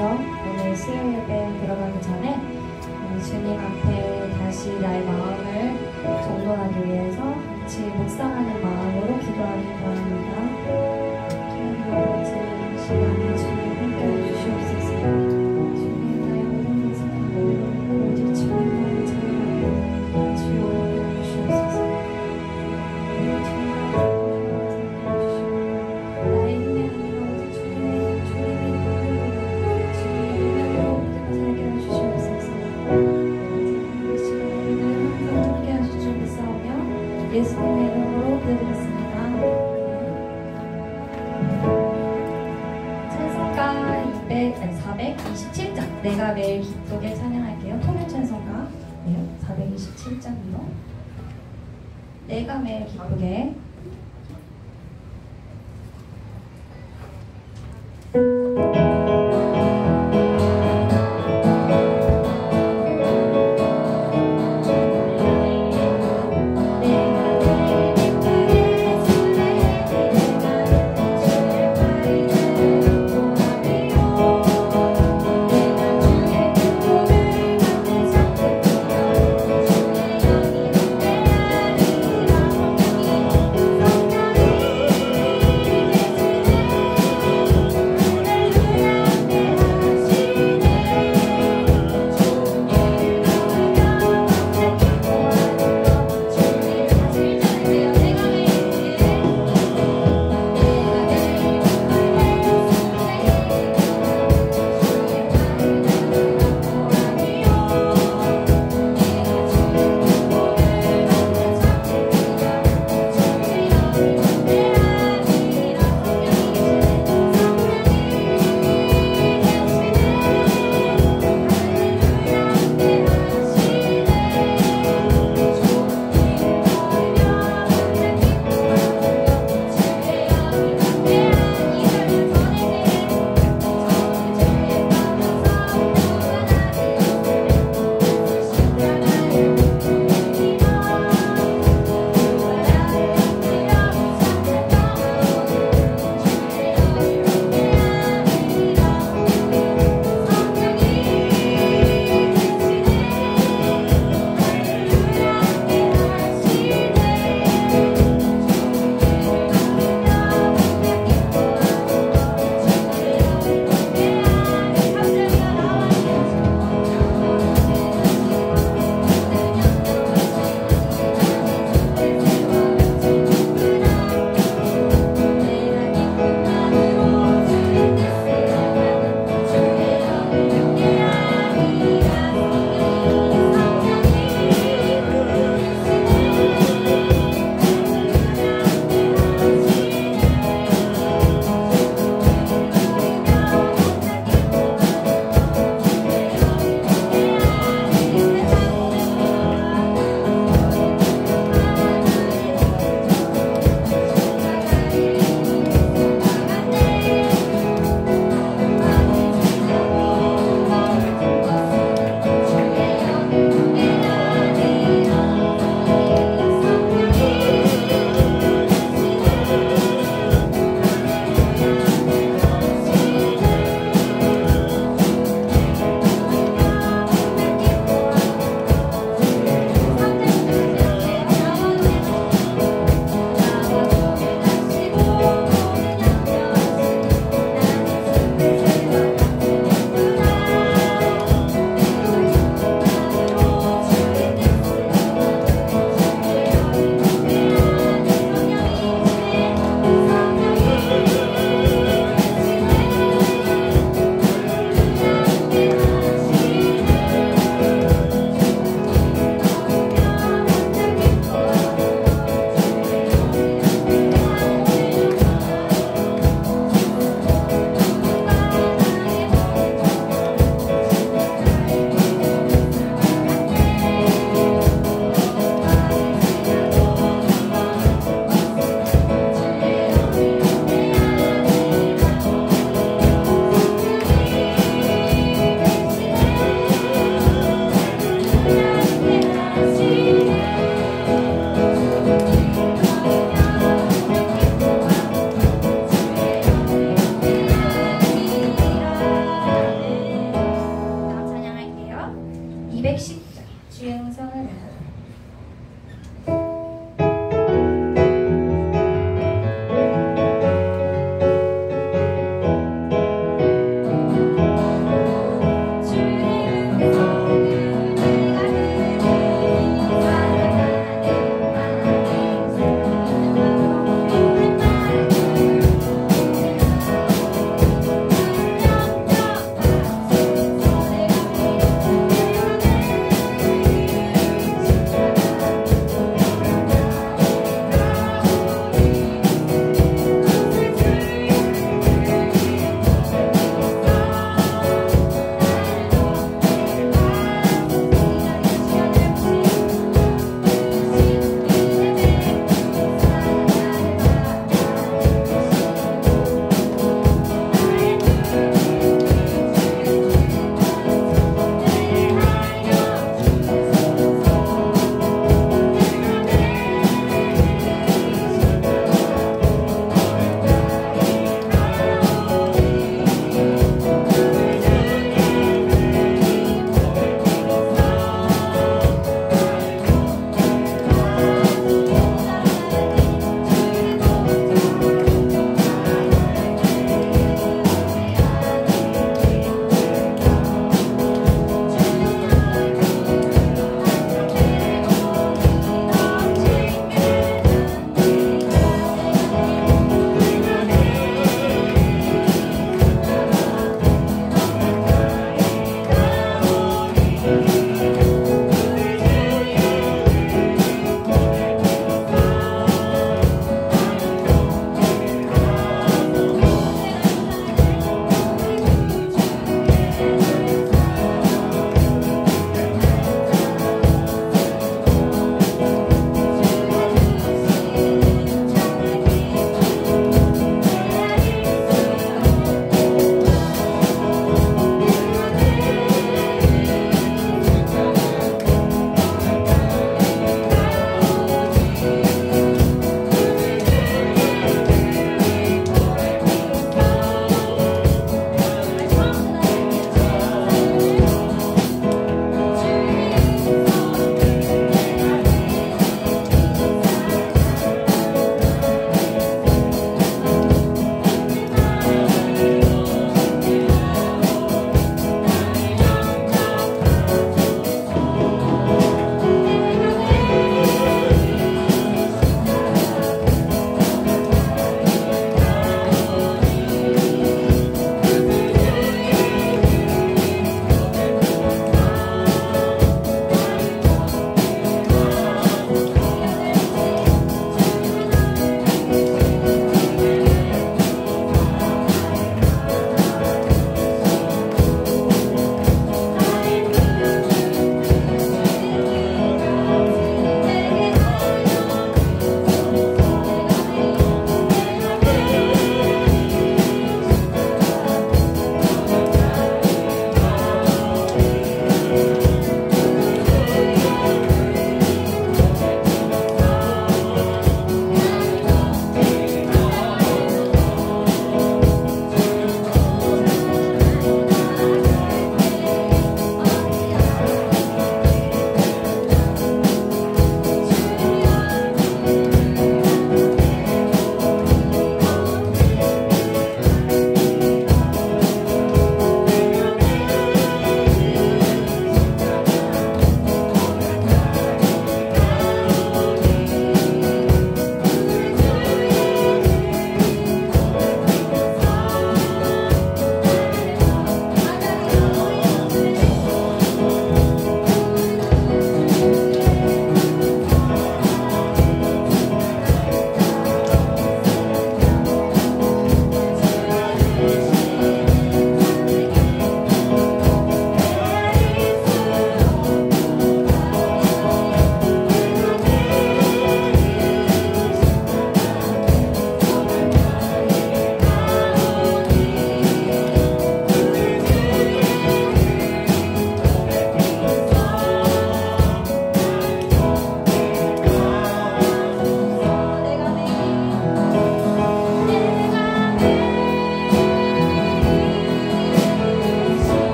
먼저 오늘 수요 예배 들어가기 전에 주님 앞에 다시 나의 마음을 정돈하기 위해서 같이 묵상하는 마음으로 기도하기 바랍니다. 주님 아버지 시간에 주님 함께해 주시옵소서. 주님 나의 모든 것을 담고 오직 주님만을 찬양하며 주여 오늘 주시옵소서. 예수님의 이름으로 드리겠습니다. 찬송가 427장 내가 매일 기쁘게 찬양할게요. 통일 찬송가 427장이요. 내가 매일 기쁘게.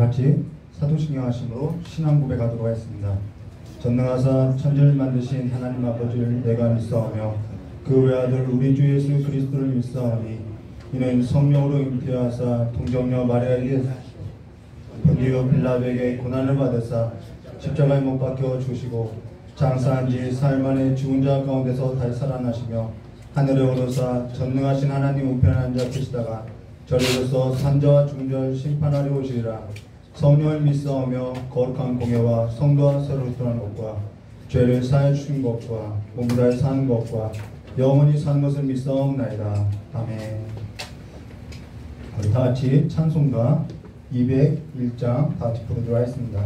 같이 사도신경 하심으로 신앙 고백하도록 하겠습니다. 전능하사 천지를 만드신 하나님 아버지를 내가 믿사오며 그 외아들 우리 주 예수 그리스도를 믿사오니 이는 성령으로 잉태하사 동정녀 마리아에게 본디오 빌라도에게 고난을 받으사 십자가에 못 박혀 주시고 장사한 지 사흘 만에 죽은 자 가운데서 다시 살아나시며 하늘에 오르사 전능하신 하나님 우편에 앉아 계시다가 저리로서 산자와 중자를 심판하려 오시리라. 성령을 믿사오며 거룩한 공예와 성도와 서로 떠난 것과 죄를 사해 주신 것과 몸을 다해 사는 것과 영원히 사는 것을 믿사옵나이다. 아멘. 우리 다같이 찬송가 201장 다같이 부르도록 하겠습니다.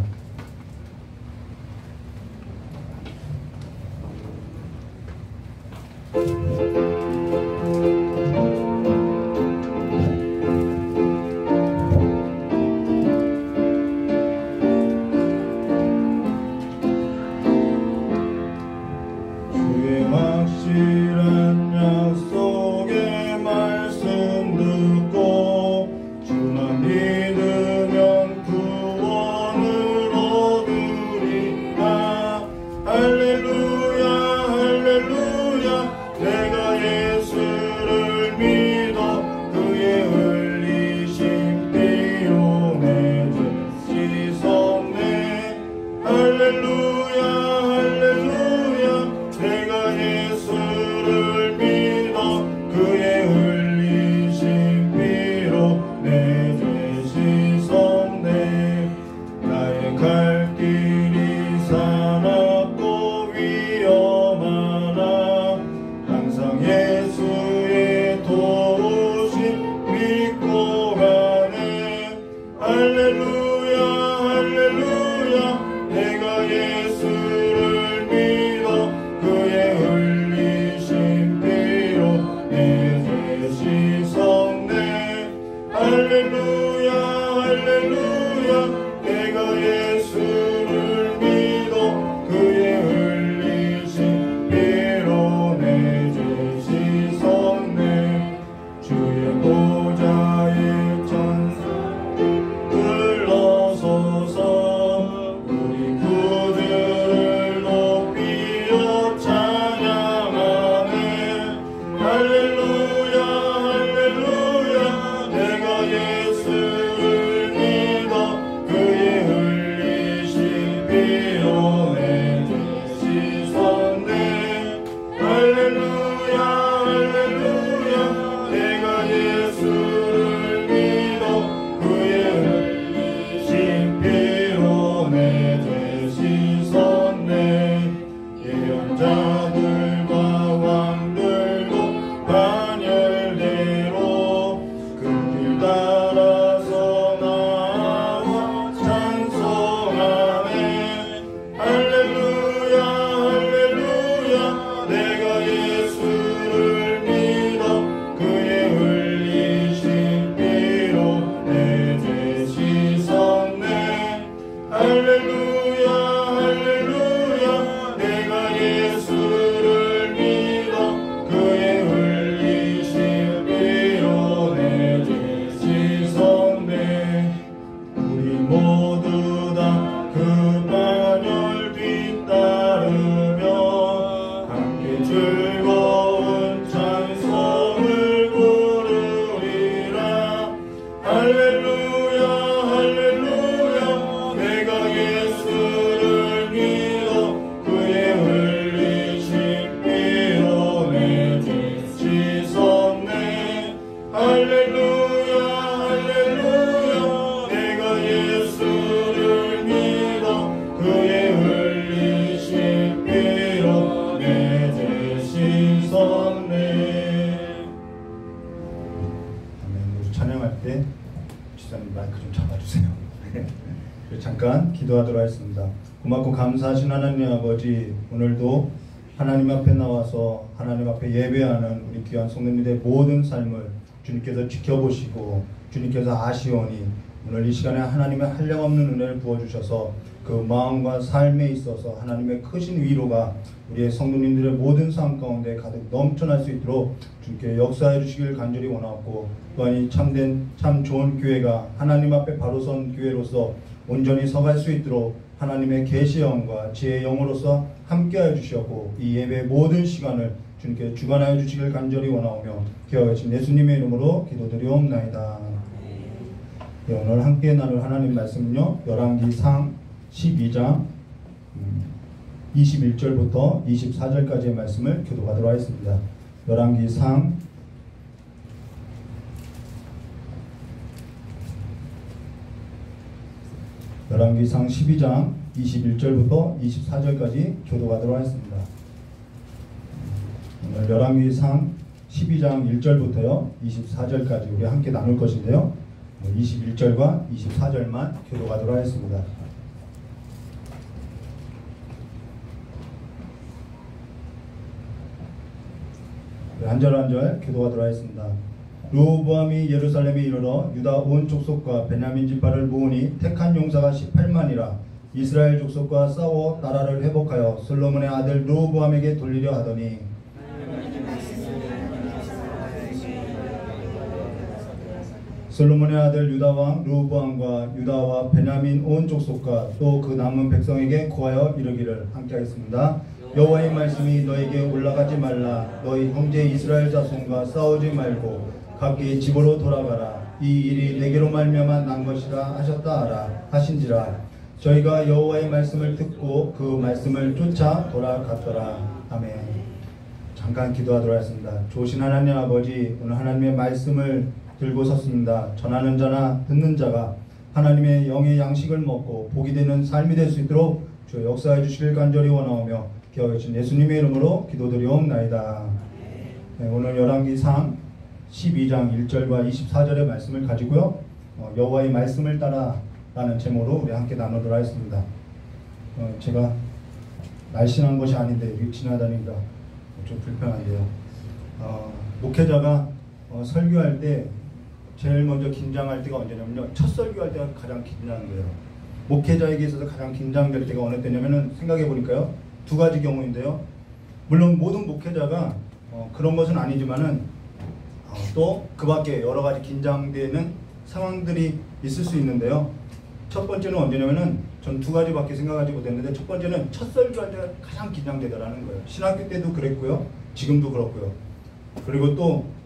잠깐 기도하도록 하겠습니다. 고맙고 감사하신 하나님 아버지, 오늘도 하나님 앞에 나와서 하나님 앞에 예배하는 우리 귀한 성도님들의 모든 삶을 주님께서 지켜보시고 주님께서 아시오니 오늘 이 시간에 하나님의 한량없는 은혜를 부어주셔서 그 마음과 삶에 있어서 하나님의 크신 위로가 우리의 성도님들의 모든 삶 가운데 가득 넘쳐날 수 있도록 주께 역사해 주시길 간절히 원하고, 또한 이 참된 참 좋은 교회가 하나님 앞에 바로 선 교회로서 온전히 서갈 수 있도록 하나님의 계시의 영과 지혜의 영으로서 함께하여 주시었고, 이 예배의 모든 시간을 주님께 주관하여 주시길 간절히 원하오며 기억하신 예수님의 이름으로 기도드리옵나이다. 네, 오늘 함께 나눌 하나님 말씀은요, 열왕기상 12장 21절부터 24절까지의 말씀을 교독하도록 하겠습니다. 열왕기상 12장 21절부터 24절까지 교독하도록 하겠습니다. 오늘 열왕기상 12장 1절부터요 24절까지 우리 함께 나눌 것인데요, 21절과 24절만 교독하도록 하겠습니다. 한 절 한 절 교독하도록 하겠습니다. 르호보암이 예루살렘에 이르러 유다 온 족속과 베냐민 지파를 모으니 택한 용사가 18만이라 이스라엘 족속과 싸워 나라를 회복하여 솔로몬의 아들 르호보암에게 돌리려 하더니, 솔로몬의 아들 유다왕 르호보암과 유다와 베냐민 온 족속과 또 그 남은 백성에게 고하여 이르기를, 함께 하겠습니다. 여호와의 말씀이 너에게 올라가지 말라. 너희 형제 이스라엘 자손과 싸우지 말고 각기 집으로 돌아가라. 이 일이 내게로 말미암아 난 것이라 하셨다 하라 하신지라. 저희가 여호와의 말씀을 듣고 그 말씀을 쫓아 돌아갔더라. 아멘. 잠깐 기도하도록 하겠습니다. 좋으신 하나님 아버지, 오늘 하나님의 말씀을 들고 섰습니다. 전하는 자나 듣는 자가 하나님의 영의 양식을 먹고 복이 되는 삶이 될 수 있도록 주 역사해 주시길 간절히 원하오며 기억하신 예수님의 이름으로 기도드리옵나이다. 네, 오늘 열왕기상 12장 1절과 24절의 말씀을 가지고요, 여호와의 말씀을 따라 라는 제목으로 우리 함께 나누도록 하겠습니다. 제가 날씬한 것이 아닌데 지나다니까 좀 불편한데요. 목회자가 설교할 때 제일 먼저 긴장할 때가 언제냐면요, 첫 설교할 때가 가장 긴장한 거예요. 목회자에게 있어서 가장 긴장될 때가 어느 때냐면은, 생각해 보니까요, 두 가지 경우인데요. 물론 모든 목회자가 그런 것은 아니지만은 또 그 밖에 여러 가지 긴장되는 상황들이 있을 수 있는데요. 첫 번째는 언제냐면은, 전 두 가지밖에 생각하지 못했는데, 첫 번째는 첫 설교할 때가 가장 긴장되더라는 거예요. 신학교 때도 그랬고요, 지금도 그렇고요. 그리고 또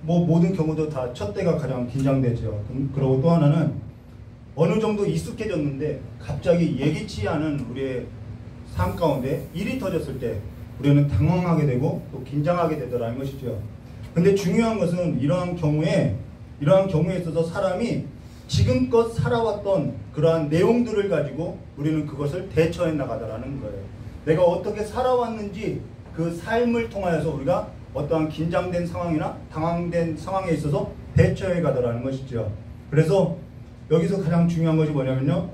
뭐 모든 경우도 다 첫 때가 가장 긴장되죠. 그리고 또 하나는 어느 정도 익숙해졌는데 갑자기 예기치 않은 우리의 삶 가운데 일이 터졌을 때 우리는 당황하게 되고 또 긴장하게 되더라는 것이죠. 근데 중요한 것은 이러한 경우에 있어서 사람이 지금껏 살아왔던 그러한 내용들을 가지고 우리는 그것을 대처해 나가더라는 거예요. 내가 어떻게 살아왔는지 그 삶을 통하여서 우리가 어떠한 긴장된 상황이나 당황된 상황에 있어서 대처해 가더라는 것이죠. 그래서 여기서 가장 중요한 것이 뭐냐면요,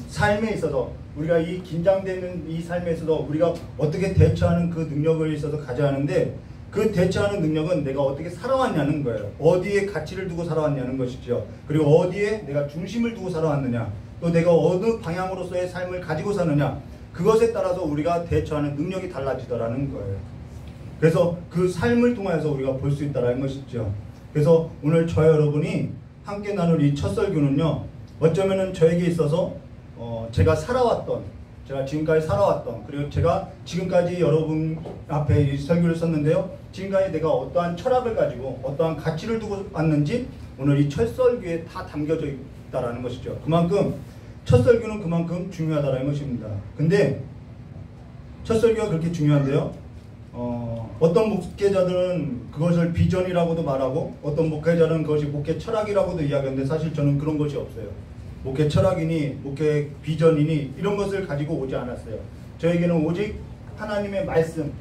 삶에 있어서 우리가 이 긴장되는 이 삶에 있어서 우리가 어떻게 대처하는 그 능력을 있어서 가져야 하는데, 그 대처하는 능력은 내가 어떻게 살아왔냐는 거예요. 어디에 가치를 두고 살아왔냐는 것이죠. 그리고 어디에 내가 중심을 두고 살아왔느냐, 또 내가 어느 방향으로서의 삶을 가지고 사느냐, 그것에 따라서 우리가 대처하는 능력이 달라지더라는 거예요. 그래서 그 삶을 통해서 우리가 볼 수 있다는 것이죠. 그래서 오늘 저 여러분이 함께 나눌 이 첫 설교는요, 어쩌면은 저에게 있어서 제가 지금까지 살아왔던, 그리고 제가 지금까지 여러분 앞에 이 설교를 썼는데요, 지금까지 내가 어떠한 철학을 가지고 어떠한 가치를 두고 왔는지 오늘 이 첫 설교에 다 담겨져 있다라는 것이죠. 그만큼 첫 설교는 그만큼 중요하다는 것입니다. 근데 첫 설교가 그렇게 중요한데요, 어떤 목회자들은 그것을 비전이라고도 말하고, 어떤 목회자는 그것이 목회 철학이라고도 이야기하는데, 사실 저는 그런 것이 없어요. 목회 철학이니 목회 비전이니 이런 것을 가지고 오지 않았어요. 저에게는 오직 하나님의 말씀,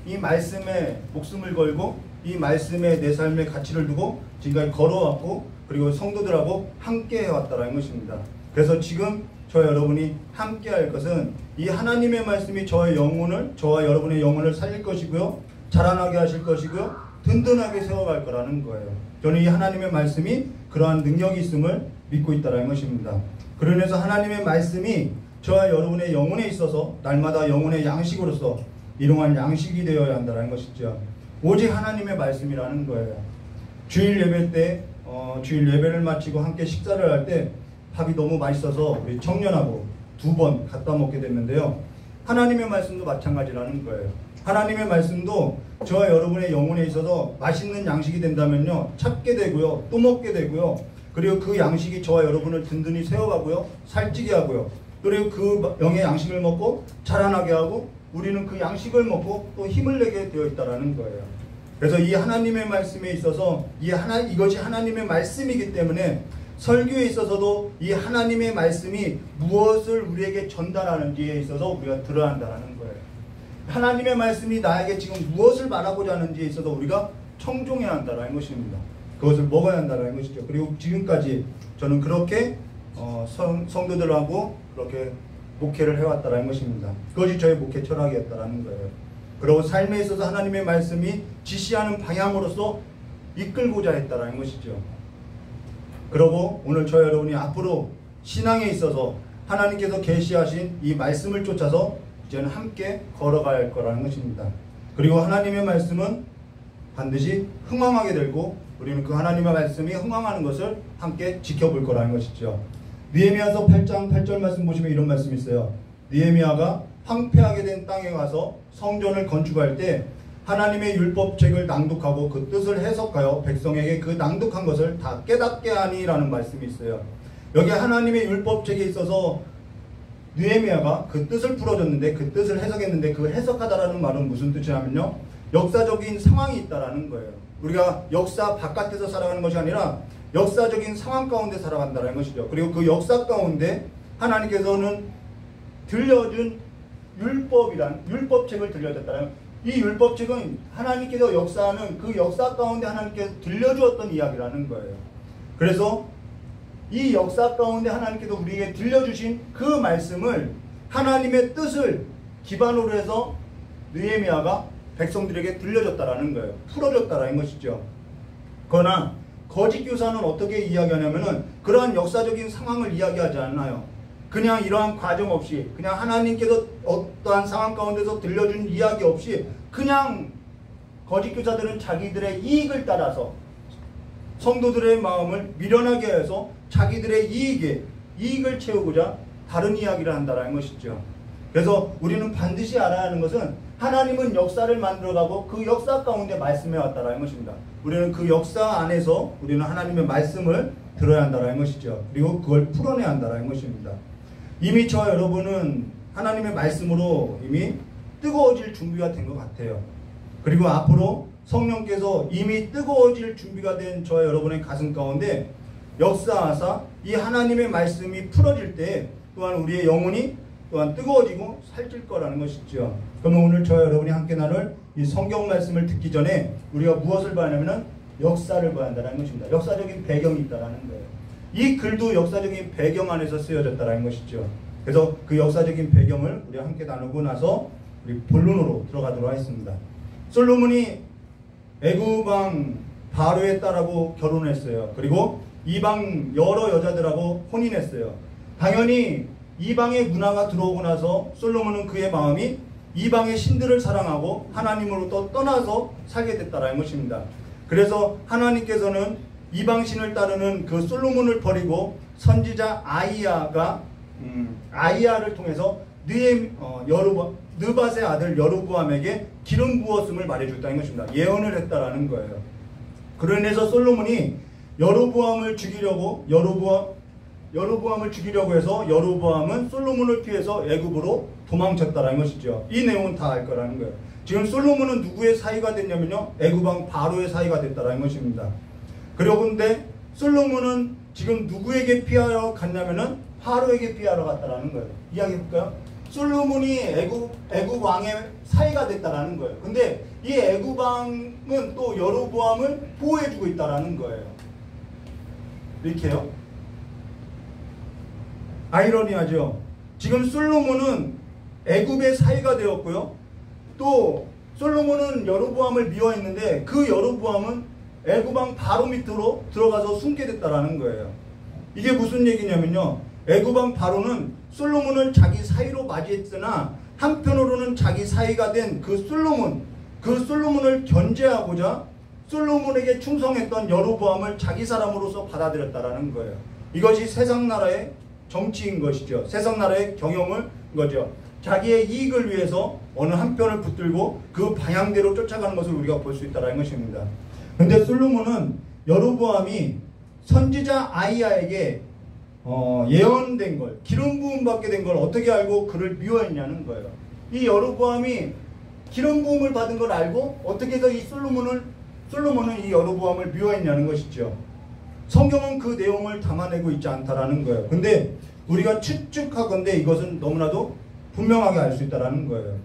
이 말씀에 목숨을 걸고 이 말씀에 내 삶의 가치를 두고 지금까지 걸어왔고, 그리고 성도들하고 함께 해왔다는 것입니다. 그래서 지금 저 여러분이 함께 할 것은 이 하나님의 말씀이 저와 여러분의 영혼을 살릴 것이고요, 자라나게 하실 것이고요, 든든하게 세워갈 거라는 거예요. 저는 이 하나님의 말씀이 그러한 능력이 있음을 믿고 있다는 것입니다. 그러면서 하나님의 말씀이 저와 여러분의 영혼에 있어서 날마다 영혼의 양식으로서 일용할 양식이 되어야 한다는 것이죠. 오직 하나님의 말씀이라는 거예요. 주일 예배 때 주일 예배를 마치고 함께 식사를 할 때 밥이 너무 맛있어서 우리 청년하고 2번 갖다 먹게 됐는데요. 하나님의 말씀도 마찬가지라는 거예요. 하나님의 말씀도 저와 여러분의 영혼에 있어서 맛있는 양식이 된다면요, 찾게 되고요, 또 먹게 되고요, 그리고 그 양식이 저와 여러분을 든든히 세워가고요, 살찌게 하고요, 그리고 그 영의 양식을 먹고 자라나게 하고 우리는 그 양식을 먹고 또 힘을 내게 되어 있다는 거예요. 그래서 이 하나님의 말씀에 있어서 이것이 하나님의 말씀이기 때문에 설교에 있어서도 이 하나님의 말씀이 무엇을 우리에게 전달하는지에 있어서 우리가 들어야 한다는 거예요. 하나님의 말씀이 나에게 지금 무엇을 말하고자 하는지에 있어서 우리가 청종해야 한다는 것입니다. 그것을 먹어야 한다는 것이죠. 그리고 지금까지 저는 그렇게 성도들하고 그렇게 목회를 해왔다는 것입니다. 그것이 저의 목회 철학이었다는 거예요. 그리고 삶에 있어서 하나님의 말씀이 지시하는 방향으로서 이끌고자 했다는 것이죠. 그리고 오늘 저 여러분이 앞으로 신앙에 있어서 하나님께서 계시하신 이 말씀을 쫓아서 이제는 함께 걸어가야 할 거라는 것입니다. 그리고 하나님의 말씀은 반드시 흥왕하게 되고 우리는 그 하나님의 말씀이 흥왕하는 것을 함께 지켜볼 거라는 것이죠. 느헤미야서 8장 8절 말씀 보시면 이런 말씀이 있어요. 느헤미야가 황폐하게 된 땅에 가서 성전을 건축할 때 하나님의 율법책을 낭독하고 그 뜻을 해석하여 백성에게 그 낭독한 것을 다 깨닫게 하니라는 말씀이 있어요. 여기 하나님의 율법책에 있어서 느헤미야가 그 뜻을 풀어줬는데 그 뜻을 해석했는데 그 해석하다라는 말은 무슨 뜻이냐면요, 역사적인 상황이 있다라는 거예요. 우리가 역사 바깥에서 살아가는 것이 아니라 역사적인 상황 가운데 살아간다는 것이죠. 그리고 그 역사 가운데 하나님께서는 들려준 율법책을 들려줬다는, 이 율법책은 하나님께서 역사하는 그 역사 가운데 하나님께서 들려주었던 이야기라는 거예요. 그래서 이 역사 가운데 하나님께서 우리에게 들려주신 그 말씀을 하나님의 뜻을 기반으로 해서 느헤미야가 백성들에게 들려줬다라는 거예요. 풀어줬다라는 것이죠. 그러나 거짓 교사는 어떻게 이야기하냐면은 그러한 역사적인 상황을 이야기하지 않나요. 그냥 이러한 과정 없이, 그냥 하나님께서 어떠한 상황 가운데서 들려준 이야기 없이 그냥 거짓 교사들은 자기들의 이익을 따라서 성도들의 마음을 미련하게 해서 자기들의 이익을 채우고자 다른 이야기를 한다는 것이죠. 그래서 우리는 반드시 알아야 하는 것은 하나님은 역사를 만들어가고 그 역사 가운데 말씀해 왔다는 것입니다. 우리는 그 역사 안에서 우리는 하나님의 말씀을 들어야 한다는 것이죠. 그리고 그걸 풀어내야 한다는 것입니다. 이미 저와 여러분은 하나님의 말씀으로 이미 뜨거워질 준비가 된 것 같아요. 그리고 앞으로 성령께서 이미 뜨거워질 준비가 된 저와 여러분의 가슴 가운데 역사하사 이 하나님의 말씀이 풀어질 때 또한 우리의 영혼이 또한 뜨거워지고 살찔 거라는 것이죠. 그러면 오늘 저와 여러분이 함께 나눌 이 성경 말씀을 듣기 전에 우리가 무엇을 봐야 하냐면 역사를 봐야 한다는 것입니다. 역사적인 배경이 있다는 거예요. 이 글도 역사적인 배경 안에서 쓰여졌다는 것이죠. 그래서 그 역사적인 배경을 우리가 함께 나누고 나서 우리 본론으로 들어가도록 하겠습니다. 솔로몬이 애굽 왕 바로의 딸하고 결혼했어요. 그리고 이방 여러 여자들하고 혼인했어요. 당연히 이방의 문화가 들어오고 나서 솔로몬은 그의 마음이 이방의 신들을 사랑하고 하나님으로부터 떠나서 살게 됐다는 것입니다. 그래서 하나님께서는 이방신을 따르는 그 솔로몬을 버리고 선지자 아이야를 통해서 느밧의 아들 여로보암에게 기름 부었음을 말해줬다는 것입니다. 예언을 했다라는 거예요. 그로 인해서 솔로몬이 여로보암을 죽이려고 해서 여로보암은 솔로몬을 피해서 애굽으로 도망쳤다라는 것이죠. 이 내용은 다 알 거라는 거예요. 지금 솔로몬은 누구의 사이가 됐냐면요, 애굽 왕 바로의 사이가 됐다라는 것입니다. 그리고 근데 솔로몬은 지금 누구에게 피하러 갔냐면은 바로에게 피하러 갔다라는 거예요. 이야기해 볼까요? 솔로몬이 애굽 왕의 사이가 됐다라는 거예요. 근데 이 애굽 왕은 또 여로보암을 보호해주고 있다라는 거예요. 이렇게요. 아이러니하죠. 지금 솔로몬은 애굽의 사이가 되었고요. 또 솔로몬은 여로보암을 미워했는데 그 여로보암은 애굽 왕 바로 밑으로 들어가서 숨게 됐다라는 거예요. 이게 무슨 얘기냐면요, 애굽 왕 바로는 솔로몬을 자기 사위로 맞이했으나 한편으로는 자기 사위가 된 그 솔로몬을 견제하고자 솔로몬에게 충성했던 여로보암을 자기 사람으로서 받아들였다라는 거예요. 이것이 세상 나라의 정치인 것이죠. 세상 나라의 경영을 거죠. 자기의 이익을 위해서 어느 한편을 붙들고 그 방향대로 쫓아가는 것을 우리가 볼 수 있다는 것입니다. 그런데 솔로몬은 여로보암이 선지자 아이야에게 예언된 걸, 기름 부음 받게 된 걸 어떻게 알고 그를 미워했냐는 거예요. 이 여로보암이 기름 부음을 받은 걸 알고 어떻게 해서 이 솔로몬은 이 여로보암을 미워했냐는 것이죠. 성경은 그 내용을 담아내고 있지 않다라는 거예요. 근데 우리가 추측하건대 이것은 너무나도 분명하게 알 수 있다라는 거예요.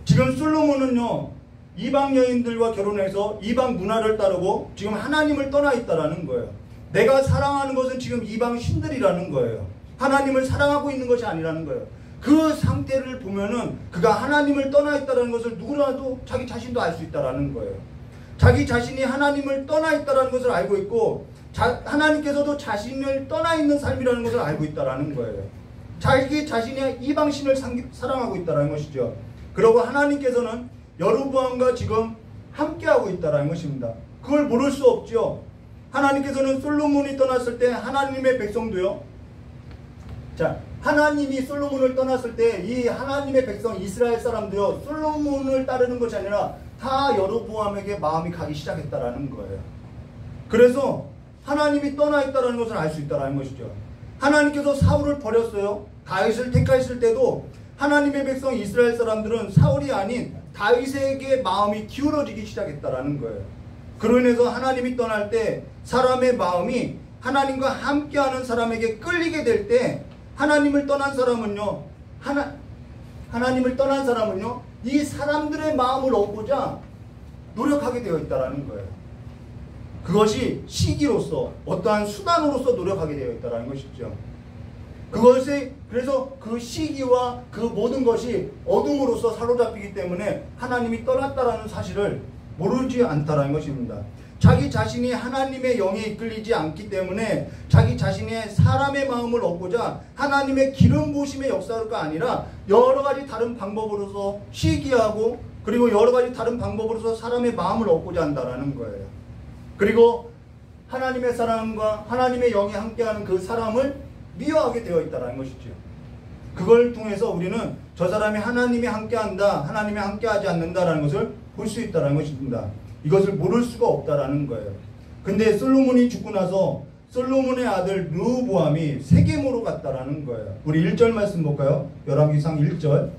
지금 솔로몬은요, 이방 여인들과 결혼해서 이방 문화를 따르고 지금 하나님을 떠나 있다라는 거예요. 내가 사랑하는 것은 지금 이방 신들이라는 거예요. 하나님을 사랑하고 있는 것이 아니라는 거예요. 그 상태를 보면은 그가 하나님을 떠나 있다는 것을 누구라도 자기 자신도 알 수 있다라는 거예요. 자기 자신이 하나님을 떠나 있다는 것을 알고 있고 하나님께서도 자신을 떠나 있는 삶이라는 것을 알고 있다라는 거예요. 자기 자신이 이방신을 사랑하고 있다는 것이죠. 그리고 하나님께서는 여로보암과 지금 함께하고 있다는 것입니다. 그걸 모를 수 없죠. 하나님께서는 솔로몬이 떠났을 때 하나님의 백성도요, 하나님이 솔로몬을 떠났을 때 이 하나님의 백성 이스라엘 사람도요, 솔로몬을 따르는 것이 아니라 다 여로보암에게 마음이 가기 시작했다라는 거예요. 그래서 하나님이 떠나 있다는 것을 알 수 있다는 것이죠. 하나님께서 사울을 버렸어요. 다윗을 택하셨을 때도 하나님의 백성 이스라엘 사람들은 사울이 아닌 다윗에게 마음이 기울어지기 시작했다라는 거예요. 그로 인해서 하나님이 떠날 때 사람의 마음이 하나님과 함께하는 사람에게 끌리게 될 때 하나님을 떠난 사람은요, 이 사람들의 마음을 얻고자 노력하게 되어 있다라는 거예요. 그것이 시기로서 어떠한 수단으로서 노력하게 되어 있다는 것이죠. 그래서 그 시기와 그 모든 것이 어둠으로서 사로잡히기 때문에 하나님이 떠났다라는 사실을 모르지 않다라는 것입니다. 자기 자신이 하나님의 영에 이끌리지 않기 때문에 자기 자신의 사람의 마음을 얻고자 하나님의 기름 부으심의 역사가 아니라 여러 가지 다른 방법으로서 시기하고 그리고 여러 가지 다른 방법으로서 사람의 마음을 얻고자 한다라는 거예요. 그리고 하나님의 사람과 하나님의 영이 함께하는 그 사람을 미워하게 되어 있다는 것이죠. 그걸 통해서 우리는 저 사람이 하나님이 함께한다, 하나님이 함께하지 않는다라는 것을 볼 수 있다는 것입니다. 이것을 모를 수가 없다라는 거예요. 근데 솔로몬이 죽고 나서 솔로몬의 아들 르호보암이 세겜으로 갔다라는 거예요. 우리 1절 말씀 볼까요? 열왕기상 1절.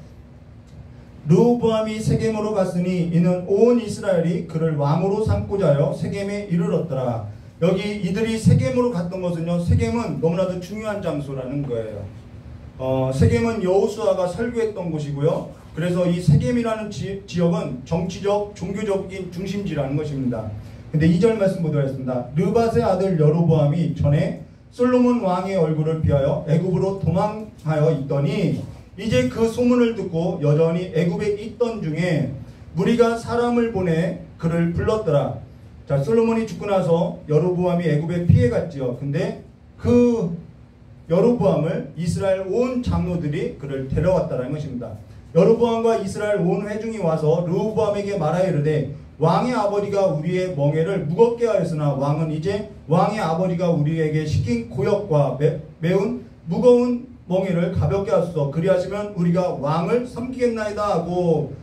르호보암이 세겜으로 갔으니 이는 온 이스라엘이 그를 왕으로 삼고자 하여 세겜에 이르렀더라. 여기 이들이 세겜으로 갔던 것은요, 세겜은 너무나도 중요한 장소라는 거예요. 세겜은 여호수아가 설교했던 곳이고요. 그래서 이 세겜이라는 지역은 정치적, 종교적인 중심지라는 것입니다. 근데 2절 말씀 보도록 하겠습니다. 르밧의 아들 여로보암이 전에 솔로몬 왕의 얼굴을 피하여 애굽으로 도망하여 있더니 이제 그 소문을 듣고 여전히 애굽에 있던 중에 무리가 사람을 보내 그를 불렀더라. 자, 솔로몬이 죽고 나서 여로보암이 애굽에 피해갔지요. 근데 그 여로보암을 이스라엘 온 장로들이 그를 데려왔다는 것입니다. 여로보암과 이스라엘 온 회중이 와서 르호보암에게 말하여 이르되 왕의 아버지가 우리의 멍에를 무겁게 하였으나 왕은 이제 왕의 아버지가 우리에게 시킨 고역과 매운 무거운 멍에를 가볍게 하소서. 그리하시면 우리가 왕을 섬기겠나이다 하고,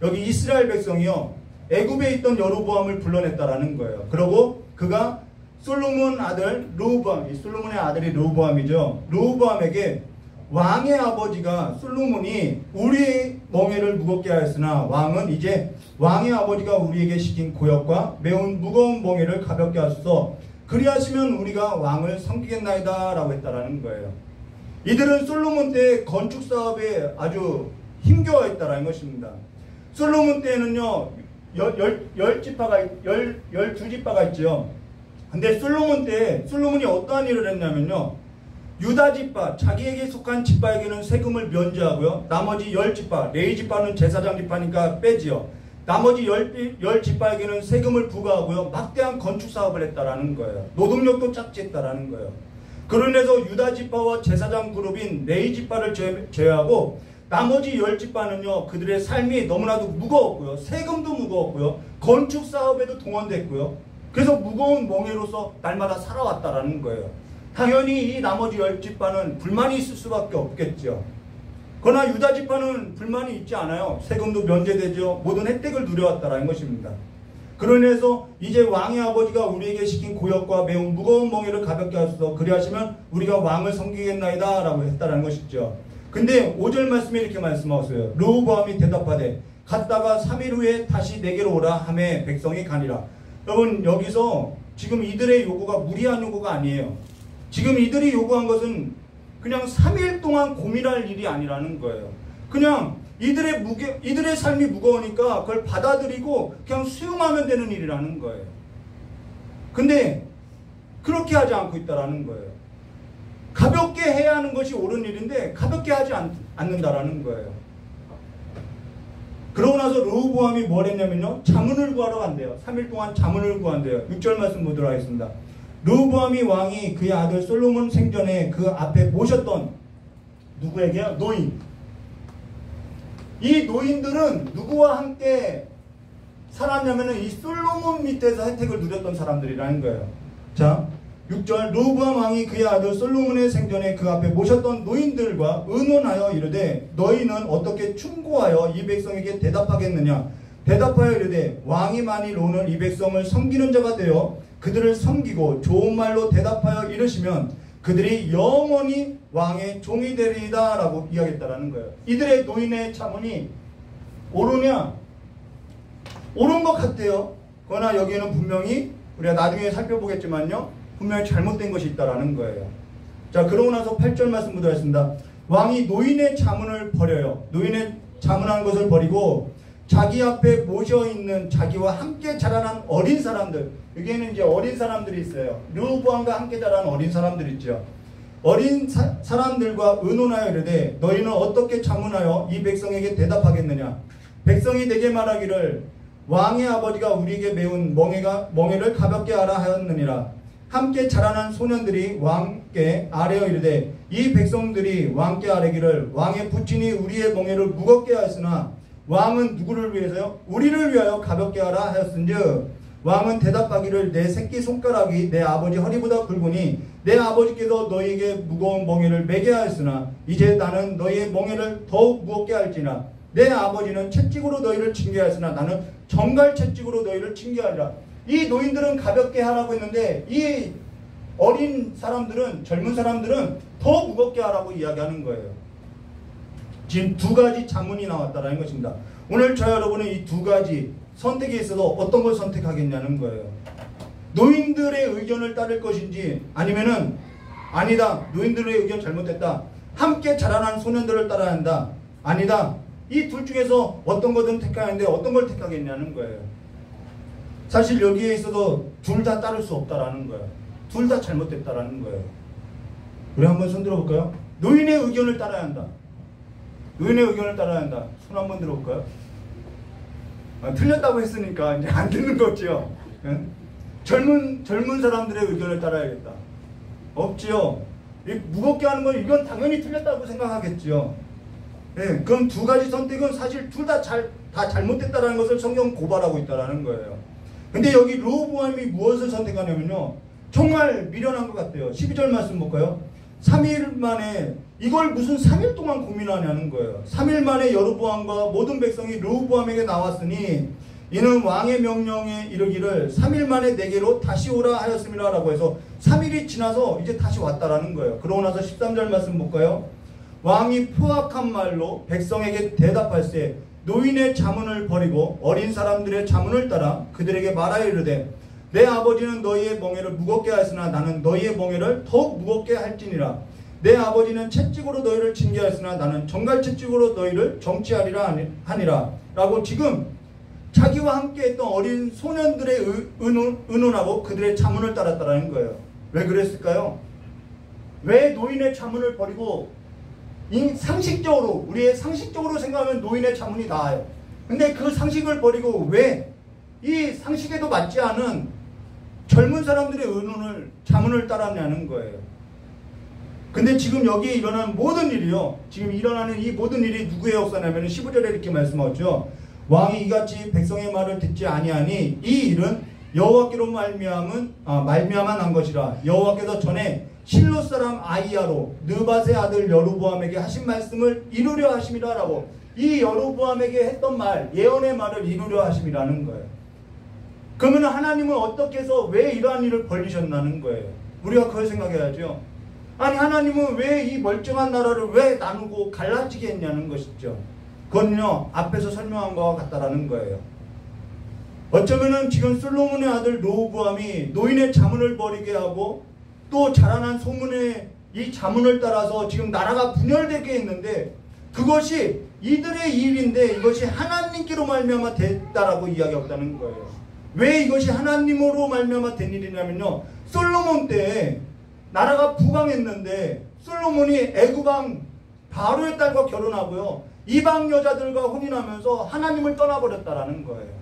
여기 이스라엘 백성이요, 애굽에 있던 여로보암을 불러냈다라는 거예요. 그리고 그가 솔로몬 아들 르호보암, 솔로몬의 아들이 르호보암이죠. 르호보암에게 왕의 아버지가 솔로몬이 우리의 멍에를 무겁게 하였으나 왕은 이제 왕의 아버지가 우리에게 시킨 고역과 매운 무거운 멍에를 가볍게 하소서. 그리하시면 우리가 왕을 섬기겠나이다 라고 했다라는 거예요. 이들은 솔로몬 때 건축 사업에 아주 힘겨워했다라는 것입니다. 솔로몬 때는요, 12지파가 있죠. 근데 솔로몬 때 솔로몬이 어떠한 일을 했냐면요, 유다 지파, 자기에게 속한 지파에게는 세금을 면제하고요, 나머지 10지파, 레위 지파는 제사장 지파니까 빼지요. 나머지 열 지파에게는 세금을 부과하고요. 막대한 건축 사업을 했다라는 거예요. 노동력도 짝지했다라는 거예요. 그러면서 유다 지파와 제사장 그룹인 레위 지파를 제외하고 나머지 열 지파는요, 그들의 삶이 너무나도 무거웠고요. 세금도 무거웠고요. 건축 사업에도 동원됐고요. 그래서 무거운 멍에로서 날마다 살아왔다라는 거예요. 당연히 이 나머지 열 지파는 불만이 있을 수밖에 없겠죠. 그러나 유다 지파는 불만이 있지 않아요. 세금도 면제되죠. 모든 혜택을 누려왔다라는 것입니다. 그러면서 이제 왕의 아버지가 우리에게 시킨 고역과 매우 무거운 멍에를 가볍게 하소서. 그리하시면 우리가 왕을 섬기겠나이다 라고 했다라는 것이죠. 근데 5절 말씀에 이렇게 말씀하세요. 르호보암이 대답하되 갔다가 3일 후에 다시 내게로 오라 하매 백성이 가니라. 여러분, 여기서 지금 이들의 요구가 무리한 요구가 아니에요. 지금 이들이 요구한 것은 그냥 3일 동안 고민할 일이 아니라는 거예요. 그냥 이들의 삶이 무거우니까 그걸 받아들이고 그냥 수용하면 되는 일이라는 거예요. 근데 그렇게 하지 않고 있다라는 거예요. 가볍게 해야 하는 것이 옳은 일인데 가볍게 하지 않는다라는 거예요. 그러고 나서 르호보암이 뭘 했냐면요, 자문을 구하러 간대요. 3일 동안 자문을 구한대요. 6절 말씀 보도록 하겠습니다. 르호보암이 왕이 그의 아들 솔로몬 생전에 그 앞에 모셨던 누구에게요? 노인. 이 노인들은 누구와 함께 살았냐면은 이 솔로몬 밑에서 혜택을 누렸던 사람들이라는 거예요. 자, 6절 르호보암 왕이 그의 아들 솔로몬의 생전에 그 앞에 모셨던 노인들과 의논하여 이르되 너희는 어떻게 충고하여 이 백성에게 대답하겠느냐. 대답하여 이르되 왕이 만일 오늘 이 백성을 섬기는 자가 되어 그들을 섬기고 좋은 말로 대답하여 이르시면 그들이 영원히 왕의 종이 되리이다 라고 이야기했다라는 거예요. 이들의 노인의 자문이 옳으냐? 옳은 것 같아요. 그러나 여기에는 분명히 우리가 나중에 살펴보겠지만요, 분명히 잘못된 것이 있다라는 거예요. 자, 그러고 나서 8절 말씀 보도록 하겠습니다. 왕이 노인의 자문을 버려요. 노인의 자문한 것을 버리고 자기 앞에 모셔있는 자기와 함께 자라난 어린 사람들, 여기에는 이제 어린 사람들이 있어요. 르호보암과 함께 자란 어린 사람들 있죠. 어린 사람들과 의논하여 이르되 너희는 어떻게 자문하여 이 백성에게 대답하겠느냐. 백성이 내게 말하기를 왕의 아버지가 우리에게 메운 멍에를 가볍게 하라 하였느니라. 함께 자라난 소년들이 왕께 아뢰어 이르되 이 백성들이 왕께 아뢰기를 왕의 부친이 우리의 멍에를 무겁게 하였으나 왕은 누구를 위해서요? 우리를 위하여 가볍게 하라 하였은즉 왕은 대답하기를 내 새끼손가락이 내 아버지 허리보다 굵으니 내 아버지께서 너희에게 무거운 멍에를 매게 하였으나 이제 나는 너희의 멍에를 더욱 무겁게 할지나 내 아버지는 채찍으로 너희를 징계하였으나 나는 정갈 채찍으로 너희를 징계하리라. 이 노인들은 가볍게 하라고 했는데 이 어린 사람들은, 젊은 사람들은 더 무겁게 하라고 이야기하는 거예요. 지금 두 가지 자문이 나왔다는 것입니다. 오늘 저 여러분은 이 두 가지 선택에 있어서 어떤 걸 선택하겠냐는 거예요. 노인들의 의견을 따를 것인지 아니면은 아니다, 노인들의 의견 잘못됐다, 함께 자라난 소년들을 따라야 한다, 아니다, 이 둘 중에서 어떤 거든 택하는데 어떤 걸 택하겠냐는 거예요. 사실 여기에 있어서 둘 다 따를 수 없다라는 거예요. 둘 다 잘못됐다라는 거예요. 우리 한번 손 들어볼까요? 노인의 의견을 따라야 한다. 노인의 의견을 따라야 한다. 손 한번 들어볼까요? 틀렸다고 했으니까 이제 안 듣는 거죠. 예? 젊은 사람들의 의견을 따라야겠다. 없지요. 무겁게 하는 건 이건 당연히 틀렸다고 생각하겠지요. 예, 그럼 두 가지 선택은 사실 둘 다 잘못됐다라는 것을 성경 고발하고 있다라는 거예요. 근데 여기 르호보암이 무엇을 선택하냐면요, 정말 미련한 것 같아요. 12절 말씀 볼까요? 3일 만에, 이걸 무슨 3일 동안 고민하냐는 거예요. 3일 만에 여로보암과 모든 백성이 르호보암에게 나왔으니 이는 왕의 명령에 이르기를 3일 만에 내게로 다시 오라 하였습니다 라고 해서 3일이 지나서 이제 다시 왔다라는 거예요. 그러고 나서 13절 말씀 볼까요? 왕이 포악한 말로 백성에게 대답할세 노인의 자문을 버리고 어린 사람들의 자문을 따라 그들에게 말하여 이르되 내 아버지는 너희의 멍에를 무겁게 하였으나 나는 너희의 멍에를 더욱 무겁게 할지니라. 내 아버지는 채찍으로 너희를 징계하였으나 나는 정갈 채찍으로 너희를 정치하리라 하니라. 라고 지금 자기와 함께 했던 어린 소년들의 의논하고 그들의 자문을 따랐다는 거예요. 왜 그랬을까요? 왜 노인의 자문을 버리고 상식적으로, 우리의 상식적으로 생각하면 노인의 자문이 나아요. 근데 그 상식을 버리고 왜 이 상식에도 맞지 않은 젊은 사람들의 자문을 따랐냐는 거예요. 근데 지금 여기에 일어나는 모든 일이요, 지금 일어나는 이 모든 일이 누구의 역사냐면 15절에 이렇게 말씀하죠. 왕이 이같이 백성의 말을 듣지 아니하니 이 일은 여호와께로 말미암아 난 것이라. 여호와께서 전에 실로 사람 아이야로 느밧의 아들 여로보암에게 하신 말씀을 이루려 하심이라라고, 이 여로보암에게 했던 말, 예언의 말을 이루려 하심이라는 거예요. 그러면 하나님은 어떻게 해서 왜 이러한 일을 벌리셨나는 거예요. 우리가 그걸 생각해야죠. 아니, 하나님은 왜 이 멀쩡한 나라를 왜 나누고 갈라지게 했냐는 것이죠. 그건요, 앞에서 설명한 것과 같다라는 거예요. 어쩌면은 지금 솔로몬의 아들 르호보암이 노인의 자문을 버리게 하고 또 자라난 소문의 이 자문을 따라서 지금 나라가 분열되게 했는데, 그것이 이들의 일인데 이것이 하나님께로 말미암아 됐다라고 이야기했다는 거예요. 왜 이것이 하나님으로 말미암아 된 일이냐면요, 솔로몬 때 나라가 부강했는데 솔로몬이 애굽왕 바로의 딸과 결혼하고요, 이방 여자들과 혼인하면서 하나님을 떠나버렸다라는 거예요.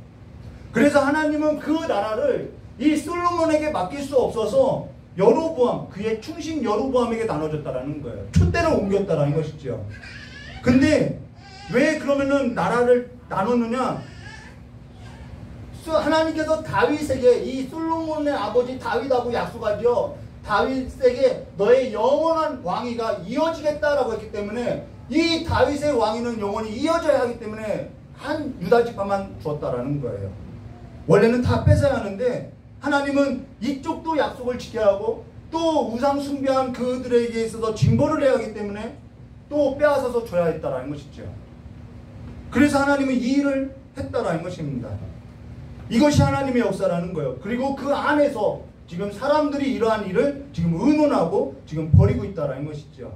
그래서 하나님은 그 나라를 이 솔로몬에게 맡길 수 없어서 여로보암, 그의 충신 여로보암에게 나눠줬다라는 거예요. 촛대를 옮겼다라는 것이죠. 근데 왜 그러면은 나라를 나눴느냐? 하나님께서 다윗에게, 이 솔로몬의 아버지 다윗하고 약속하죠. 다윗에게 너의 영원한 왕위가 이어지겠다라고 했기 때문에 이 다윗의 왕위는 영원히 이어져야 하기 때문에 한 유다 지파만 주었다라는 거예요. 원래는 다 뺏어야 하는데 하나님은 이쪽도 약속을 지켜야 하고 또 우상 숭배한 그들에게 있어서 징벌을 해야 하기 때문에 또 빼앗아서 줘야 했다라는 것이죠. 그래서 하나님은 이 일을 했다라는 것입니다. 이것이 하나님의 역사라는 거예요. 그리고 그 안에서 지금 사람들이 이러한 일을 지금 의논하고 지금 벌이고 있다라는 것이죠.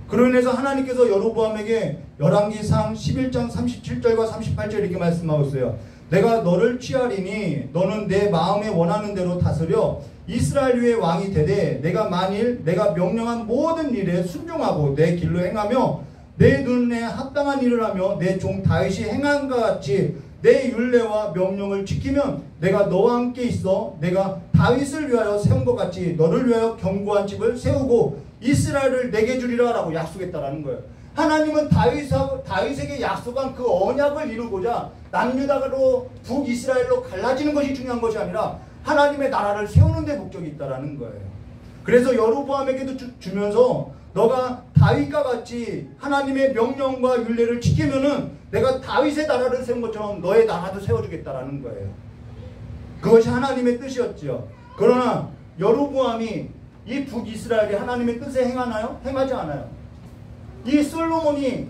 그로 인해서 하나님께서 여로보암에게 열왕기상 11장 37절과 38절 이렇게 말씀하고 있어요. 내가 너를 취하리니 너는 내 마음에 원하는 대로 다스려 이스라엘 위에 왕이 되되 내가 만일 내가 명령한 모든 일에 순종하고 내 길로 행하며 내 눈에 합당한 일을 하며 내 종 다윗이 행한 것 같이 내 율례와 명령을 지키면 내가 너와 함께 있어 내가 다윗을 위하여 세운 것 같이 너를 위하여 견고한 집을 세우고 이스라엘을 내게 주리라 라고 약속했다라는 거예요. 하나님은 다윗에게 약속한 그 언약을 이루고자 남유다로 북이스라엘로 갈라지는 것이 중요한 것이 아니라 하나님의 나라를 세우는 데 목적이 있다라는 거예요. 그래서 여로보암에게도 주면서 너가 다윗과 같이 하나님의 명령과 율례를 지키면은 내가 다윗의 나라를 세운 것처럼 너의 나라도 세워주겠다라는 거예요. 그것이 하나님의 뜻이었죠. 그러나 여로보암이 이 북이스라엘이 하나님의 뜻에 행하나요? 행하지 않아요. 이 솔로몬이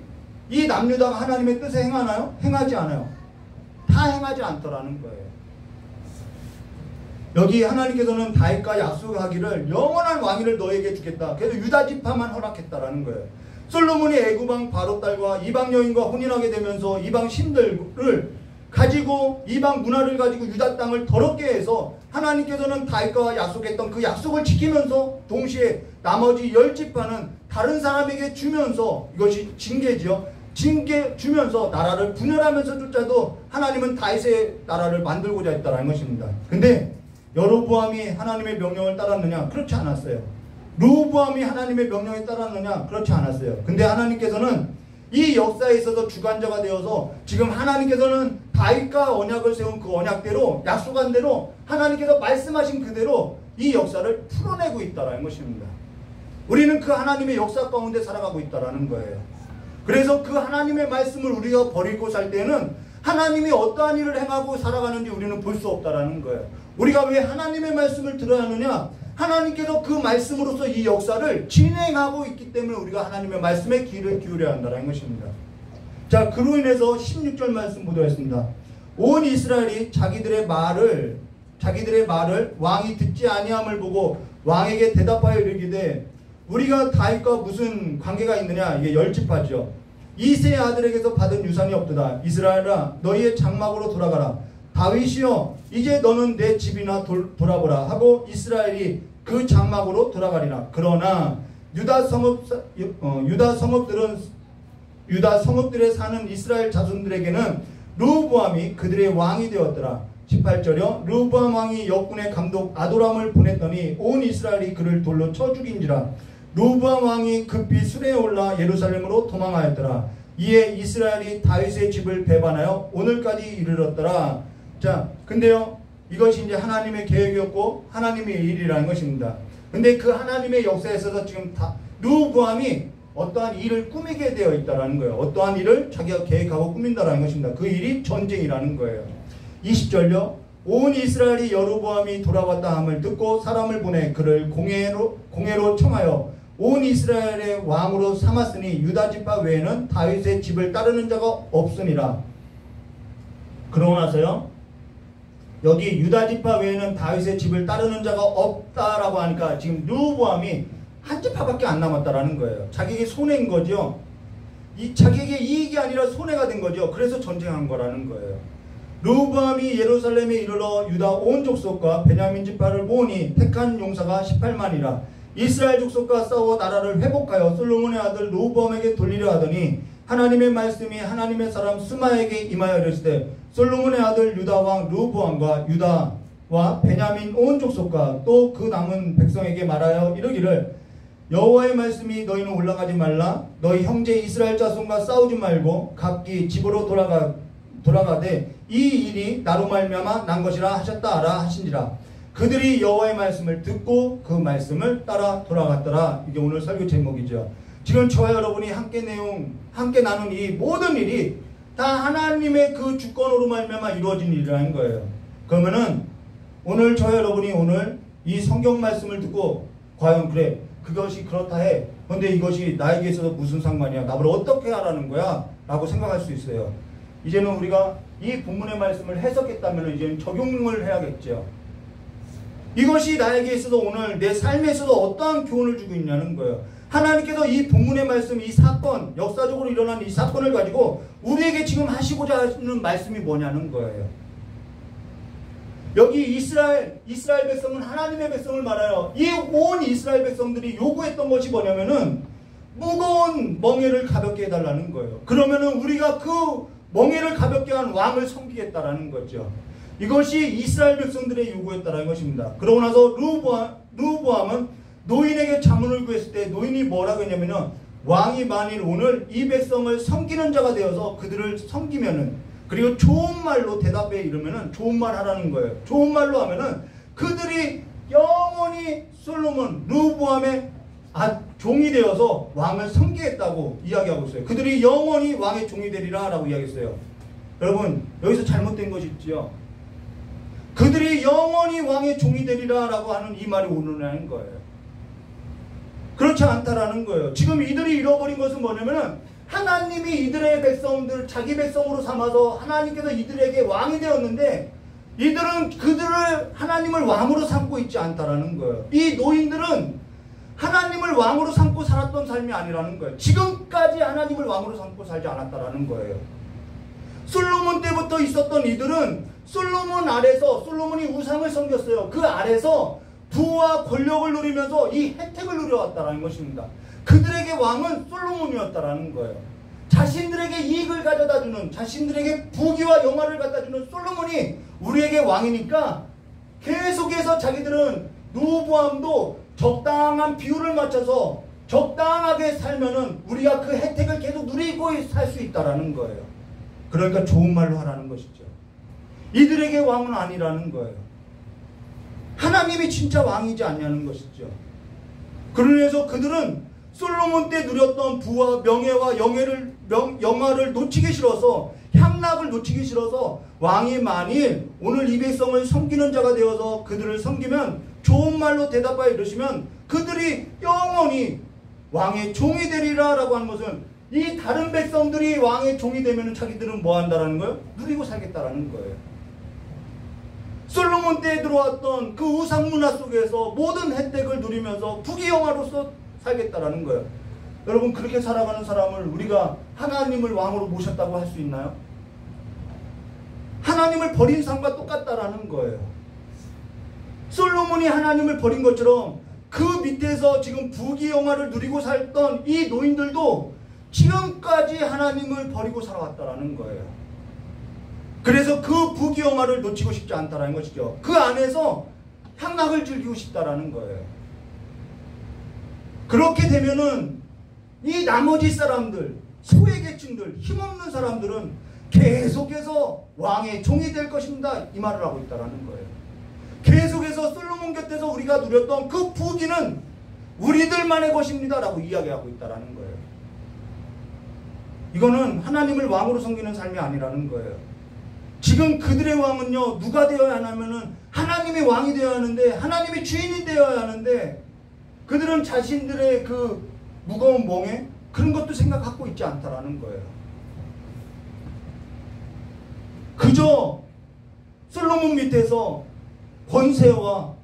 이 남유다가 하나님의 뜻에 행하나요? 행하지 않아요. 다 행하지 않더라는 거예요. 여기 하나님께서는 다윗과 약속하기를 영원한 왕위를 너에게 주겠다. 그래서 유다 지파만 허락했다라는 거예요. 솔로몬이 애굽왕 바로 딸과 이방 여인과 혼인하게 되면서 이방 신들을 가지고 이방 문화를 가지고 유다 땅을 더럽게 해서 하나님께서는 다윗과 약속했던 그 약속을 지키면서 동시에 나머지 10지파는 다른 사람에게 주면서 이것이 징계지요. 징계 주면서 나라를 분열하면서 쫓아도 하나님은 다윗의 나라를 만들고자 했다는 것입니다. 근데 여로보암이 하나님의 명령을 따랐느냐? 그렇지 않았어요. 르호보암이 하나님의 명령에 따랐느냐? 그렇지 않았어요. 근데 하나님께서는 이 역사에 있어서 주관자가 되어서 지금 하나님께서는 다윗과 언약을 세운 그 언약대로 약속한 대로 하나님께서 말씀하신 그대로 이 역사를 풀어내고 있다는 것입니다. 우리는 그 하나님의 역사 가운데 살아가고 있다는 거예요. 그래서 그 하나님의 말씀을 우리가 버리고 살 때는 하나님이 어떠한 일을 행하고 살아가는지 우리는 볼 수 없다는 거예요. 우리가 왜 하나님의 말씀을 들어야 하느냐? 하나님께서 그 말씀으로서 이 역사를 진행하고 있기 때문에 우리가 하나님의 말씀에 귀를 기울여야 한다는 것입니다. 자, 그로 인해서 16절 말씀 보도록 하겠습니다. 온 이스라엘이 자기들의 말을 왕이 듣지 아니함을 보고 왕에게 대답하여 이르기되 우리가 다윗과 무슨 관계가 있느냐? 이게 10지파죠. 이새의 아들에게서 받은 유산이 없도다. 이스라엘아 너희의 장막으로 돌아가라. 다윗이여 이제 너는 내 집이나 돌아보라 하고 이스라엘이 그 장막으로 돌아가리라. 그러나 유다 성읍들에 사는 이스라엘 자손들에게는 르호보암이 그들의 왕이 되었더라. 18절이요. 르호보암 왕이 역군의 감독 아도람을 보냈더니 온 이스라엘이 그를 돌로 쳐 죽인지라. 르호보암 왕이 급히 수레에 올라 예루살렘으로 도망하였더라. 이에 이스라엘이 다윗의 집을 배반하여 오늘까지 이르렀더라. 자, 근데요, 이것이 이제 하나님의 계획이었고 하나님의 일이라는 것입니다. 근데 그 하나님의 역사에 있어서 지금 르호보암이 어떠한 일을 꾸미게 되어 있다라는 거예요. 어떠한 일을 자기가 계획하고 꾸민다라는 것입니다. 그 일이 전쟁이라는 거예요. 20절요. 온 이스라엘이 여로보암이 돌아왔다 함을 듣고 사람을 보내 그를 공회로 청하여 온 이스라엘의 왕으로 삼았으니 유다 지파 외에는 다윗의 집을 따르는 자가 없으니라. 그러고 나서요, 여기 유다 지파 외에는 다윗의 집을 따르는 자가 없다라고 하니까 지금 르호보암이 한 지파밖에 안 남았다라는 거예요. 자기에게 손해인 거죠. 자기에게 이익이 아니라 손해가 된 거죠. 그래서 전쟁한 거라는 거예요. 르호보암이 예루살렘에 이르러 유다 온 족속과 베냐민 지파를 모으니 택한 용사가 18만이라. 이스라엘 족속과 싸워 나라를 회복하여 솔로몬의 아들 르호보암에게 돌리려 하더니 하나님의 말씀이 하나님의 사람 스마에게 임하여 이르시되 솔로몬의 아들 유다 왕 르호보암과 유다와 베냐민 온 족속과 또 그 남은 백성에게 말하여 이르기를 여호와의 말씀이 너희는 올라가지 말라. 너희 형제 이스라엘 자손과 싸우지 말고 각기 집으로 돌아가되 이 일이 나로 말미암아 난 것이라 하셨다 하라 하신지라. 그들이 여호와의 말씀을 듣고 그 말씀을 따라 돌아갔더라. 이게 오늘 설교 제목이죠. 지금 저와 여러분이 함께 나눈 이 모든 일이 다 하나님의 그 주권으로 말미암아 이루어진 일이라는 거예요. 그러면은 오늘 저와 여러분이 오늘 이 성경 말씀을 듣고 과연 그래 그것이 그렇다 해. 그런데 이것이 나에게 있어서 무슨 상관이야? 나를 어떻게 하라는 거야? 라고 생각할 수 있어요. 이제는 우리가 이 본문의 말씀을 해석했다면 이제는 적용을 해야겠죠. 이것이 나에게 있어서 오늘 내 삶에 있어서 어떠한 교훈을 주고 있냐는 거예요. 하나님께서 이 본문의 말씀, 이 사건, 역사적으로 일어난 이 사건을 가지고 우리에게 지금 하시고자 하시는 말씀이 뭐냐는 거예요. 여기 이스라엘 백성은 하나님의 백성을 말하여 이 온 이스라엘 백성들이 요구했던 것이 뭐냐면은 무거운 멍에를 가볍게 해달라는 거예요. 그러면은 우리가 그 멍에를 가볍게 한 왕을 섬기겠다라는 거죠. 이것이 이스라엘 백성들의 요구였다라는 것입니다. 그러고 나서 르호보암은 노인에게 자문을 구했을 때 노인이 뭐라고 했냐면은 왕이 만일 오늘 이 백성을 섬기는 자가 되어서 그들을 섬기면은 그리고 좋은 말로 대답해 이러면은 좋은 말 하라는 거예요. 좋은 말로 하면은 그들이 영원히 솔로몬 르호보암의 종이 되어서 왕을 섬기겠다고 이야기하고 있어요. 그들이 영원히 왕의 종이 되리라 라고 이야기했어요. 여러분 여기서 잘못된 것이 있지요. 그들이 영원히 왕의 종이 되리라 라고 하는 이 말이 오늘이라는 거예요. 그렇지 않다라는 거예요. 지금 이들이 잃어버린 것은 뭐냐면은 하나님이 이들의 백성들 자기 백성으로 삼아서 하나님께서 이들에게 왕이 되었는데 이들은 그들을 하나님을 왕으로 삼고 있지 않다라는 거예요. 이 노인들은 하나님을 왕으로 삼고 살았던 삶이 아니라는 거예요. 지금까지 하나님을 왕으로 삼고 살지 않았다라는 거예요. 솔로몬 때부터 있었던 이들은 솔로몬 아래서 솔로몬이 우상을 섬겼어요. 그 아래서 부와 권력을 누리면서 이 혜택을 누려왔다라는 것입니다. 그들에게 왕은 솔로몬이었다라는 거예요. 자신들에게 이익을 가져다주는 자신들에게 부귀와 영화를 갖다주는 솔로몬이 우리에게 왕이니까 계속해서 자기들은 르호보암도 적당한 비율을 맞춰서 적당하게 살면은 우리가 그 혜택을 계속 누리고 살 수 있다라는 거예요. 그러니까 좋은 말로 하라는 것이죠. 이들에게 왕은 아니라는 거예요. 하나님이 진짜 왕이지 않냐는 것이죠. 그러면서 그들은 솔로몬 때 누렸던 부와 명예와 영화를 놓치기 싫어서 향락을 놓치기 싫어서 왕이 만일 오늘 이 백성을 섬기는 자가 되어서 그들을 섬기면 좋은 말로 대답하여 이르시면 그들이 영원히 왕의 종이 되리라 라고 하는 것은 이 다른 백성들이 왕의 종이 되면 자기들은 뭐 한다라는 거예요? 누리고 살겠다라는 거예요. 솔로몬 때에 들어왔던 그 우상 문화 속에서 모든 혜택을 누리면서 부귀영화로서 살겠다라는 거예요. 여러분 그렇게 살아가는 사람을 우리가 하나님을 왕으로 모셨다고 할 수 있나요? 하나님을 버린 삶과 똑같다라는 거예요. 솔로몬이 하나님을 버린 것처럼 그 밑에서 지금 부귀영화를 누리고 살던 이 노인들도 지금까지 하나님을 버리고 살아왔다라는 거예요. 그래서 그 부귀영화를 놓치고 싶지 않다라는 것이죠. 그 안에서 향락을 즐기고 싶다라는 거예요. 그렇게 되면은 이 나머지 사람들, 소외계층들, 힘없는 사람들은 계속해서 왕의 종이 될 것입니다. 이 말을 하고 있다라는 거예요. 계속해서 솔로몬 곁에서 우리가 누렸던 그 부귀는 우리들만의 것입니다. 라고 이야기하고 있다라는 거예요. 이거는 하나님을 왕으로 섬기는 삶이 아니라는 거예요. 지금 그들의 왕은요, 누가 되어야 하냐면은 하나님이 왕이 되어야 하는데, 하나님이 주인이 되어야 하는데, 그들은 자신들의 그 무거운 멍에 그런 것도 생각하고 있지 않다라는 거예요. 그저 솔로몬 밑에서 권세와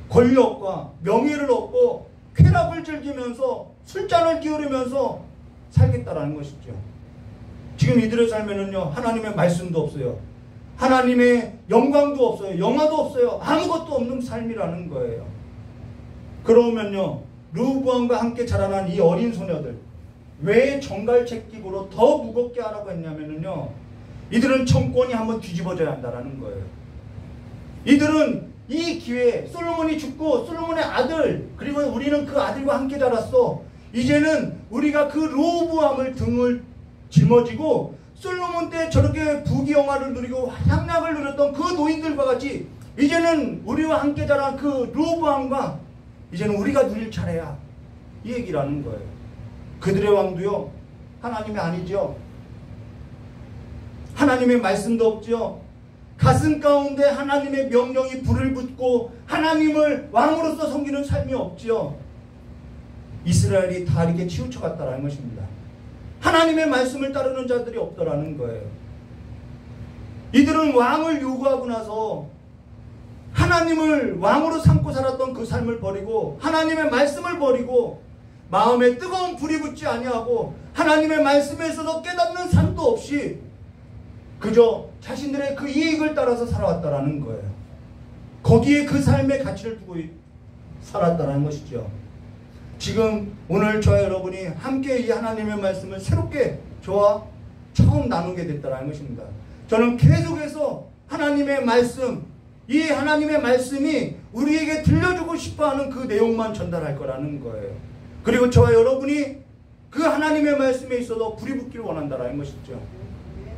권력과 명예를 얻고 쾌락을 즐기면서 술잔을 기울이면서 살겠다라는 것이죠. 지금 이들의 삶에는요, 하나님의 말씀도 없어요. 하나님의 영광도 없어요. 영화도 없어요. 아무것도 없는 삶이라는 거예요. 그러면요, 르호보암과 함께 자라난 이 어린 소녀들, 왜 정갈채찍으로 더 무겁게 하라고 했냐면요, 이들은 정권이 한번 뒤집어져야 한다는 거예요. 이들은 이 기회에 솔로몬이 죽고 솔로몬의 아들, 그리고 우리는 그 아들과 함께 자랐어. 이제는 우리가 그 르호보암을 등을 짊어지고 솔로몬 때 저렇게 부귀영화를 누리고 향락을 누렸던 그 노인들과 같이 이제는 우리와 함께 자란 그 르호보암과 이제는 우리가 누릴 차례야. 이 얘기라는 거예요. 그들의 왕도요, 하나님이 아니죠. 하나님의 말씀도 없죠. 가슴 가운데 하나님의 명령이 불을 붙고 하나님을 왕으로서 섬기는 삶이 없죠. 이스라엘이 다 이렇게 치우쳐갔다라는 것입니다. 하나님의 말씀을 따르는 자들이 없더라는 거예요. 이들은 왕을 요구하고 나서 하나님을 왕으로 삼고 살았던 그 삶을 버리고 하나님의 말씀을 버리고 마음에 뜨거운 불이 붙지 아니하고 하나님의 말씀에 있어서 깨닫는 삶도 없이 그저 자신들의 그 이익을 따라서 살아왔다라는 거예요. 거기에 그 삶의 가치를 두고 살았다라는 것이죠. 지금 오늘 저와 여러분이 함께 이 하나님의 말씀을 새롭게 저와 처음 나누게 됐다는 것입니다. 저는 계속해서 하나님의 말씀, 이 하나님의 말씀이 우리에게 들려주고 싶어하는 그 내용만 전달할 거라는 거예요. 그리고 저와 여러분이 그 하나님의 말씀에 있어서 불이 붙기를 원한다는 것이죠.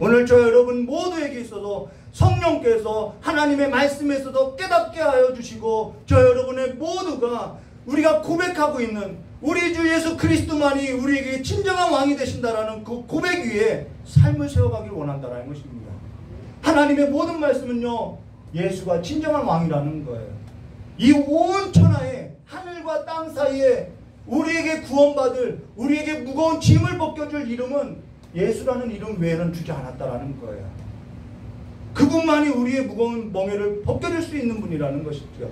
오늘 저 여러분 모두에게 있어서 성령께서 하나님의 말씀에 있어서 깨닫게 하여 주시고 저 여러분의 모두가 우리가 고백하고 있는 우리 주 예수 그리스도만이 우리에게 진정한 왕이 되신다라는 그 고백 위에 삶을 세워가기를 원한다는 것입니다. 하나님의 모든 말씀은요, 예수가 진정한 왕이라는 거예요. 이 온 천하에 하늘과 땅 사이에 우리에게 구원받을, 우리에게 무거운 짐을 벗겨줄 이름은 예수라는 이름 외에는 주지 않았다라는 거예요. 그분만이 우리의 무거운 멍에를 벗겨줄 수 있는 분이라는 것이죠.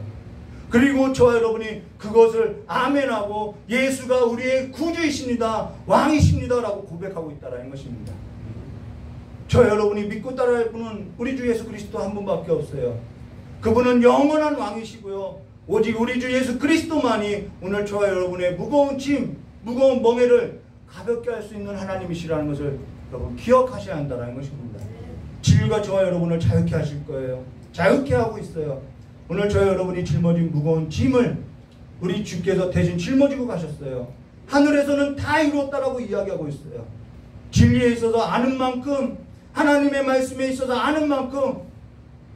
그리고 저와 여러분이 그것을 아멘하고 예수가 우리의 구주이십니다, 왕이십니다 라고 고백하고 있다는 것입니다. 저와 여러분이 믿고 따라할 분은 우리 주 예수 그리스도 한 분밖에 없어요. 그분은 영원한 왕이시고요, 오직 우리 주 예수 그리스도만이 오늘 저와 여러분의 무거운 짐, 무거운 멍에를 가볍게 할 수 있는 하나님이시라는 것을 여러분 기억하셔야 한다는 것입니다. 진리가 저와 여러분을 자유케 하실 거예요. 자유케 하고 있어요. 오늘 저와 여러분이 짊어진 무거운 짐을 우리 주께서 대신 짊어지고 가셨어요. 하늘에서는 다 이루었다라고 이야기하고 있어요. 진리에 있어서 아는 만큼, 하나님의 말씀에 있어서 아는 만큼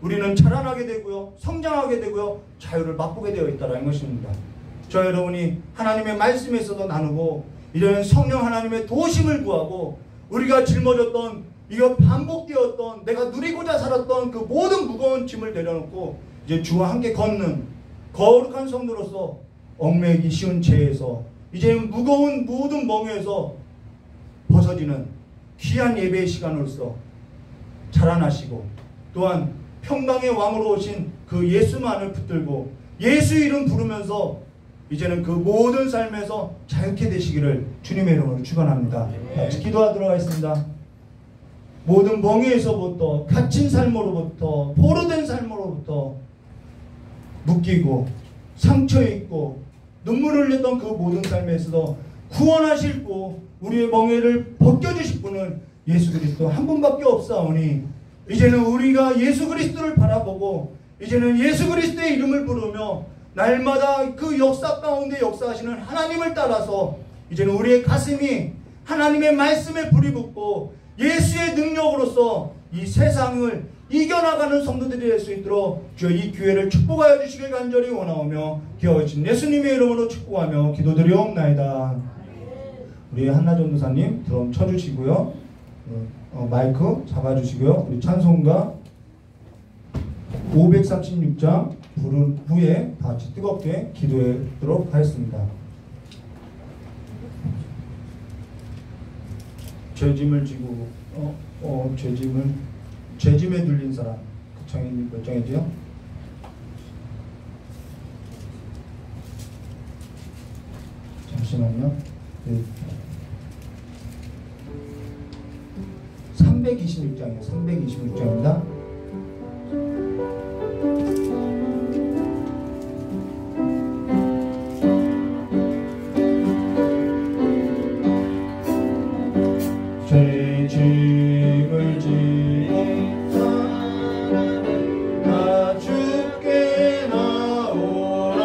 우리는 자라나게 되고요, 성장하게 되고요, 자유를 맛보게 되어 있다는 것입니다. 저 여러분이 하나님의 말씀에 있어서 나누고 이런 성령 하나님의 도심을 구하고 우리가 짊어졌던, 이거 반복되었던, 내가 누리고자 살았던 그 모든 무거운 짐을 내려놓고 이제 주와 함께 걷는 거룩한 성도로서 얽매이기 쉬운 죄에서 이제 무거운 모든 멍에서 벗어지는 귀한 예배의 시간으로서 자라나시고 또한 평강의 왕으로 오신 그 예수만을 붙들고 예수 이름 부르면서 이제는 그 모든 삶에서 자유케 되시기를 주님의 이름으로 축원합니다. 같이 기도하도록 하겠습니다. 모든 멍에에서부터, 갇힌 삶으로부터, 포로된 삶으로부터 묶이고 상처 있고 눈물을 흘렸던 그 모든 삶에서 구원하실 분, 우리의 멍에를 벗겨주실 분은 예수 그리스도 한 분밖에 없사오니 이제는 우리가 예수 그리스도를 바라보고 이제는 예수 그리스도의 이름을 부르며 날마다 그 역사 가운데 역사하시는 하나님을 따라서 이제는 우리의 가슴이 하나님의 말씀에 불이 붙고 예수의 능력으로서 이 세상을 이겨나가는 성도들이 될 수 있도록 주여 이 기회를 축복하여 주시길 간절히 원하오며 기어오신 예수님의 이름으로 축복하며 기도드리옵나이다. 우리 한나 전도사님 드럼 쳐주시고요. 마이크 잡아주시고요. 우리 찬송가 536장 부른 후에 다 같이 뜨겁게 기도하도록 하겠습니다. 죄짐을 지고 죄짐에 눌린 사람 그 장이 몇 장이죠? 잠시만요. 326장이에요. 326장입니다. 죄짐을 지고 나 주께 나오라.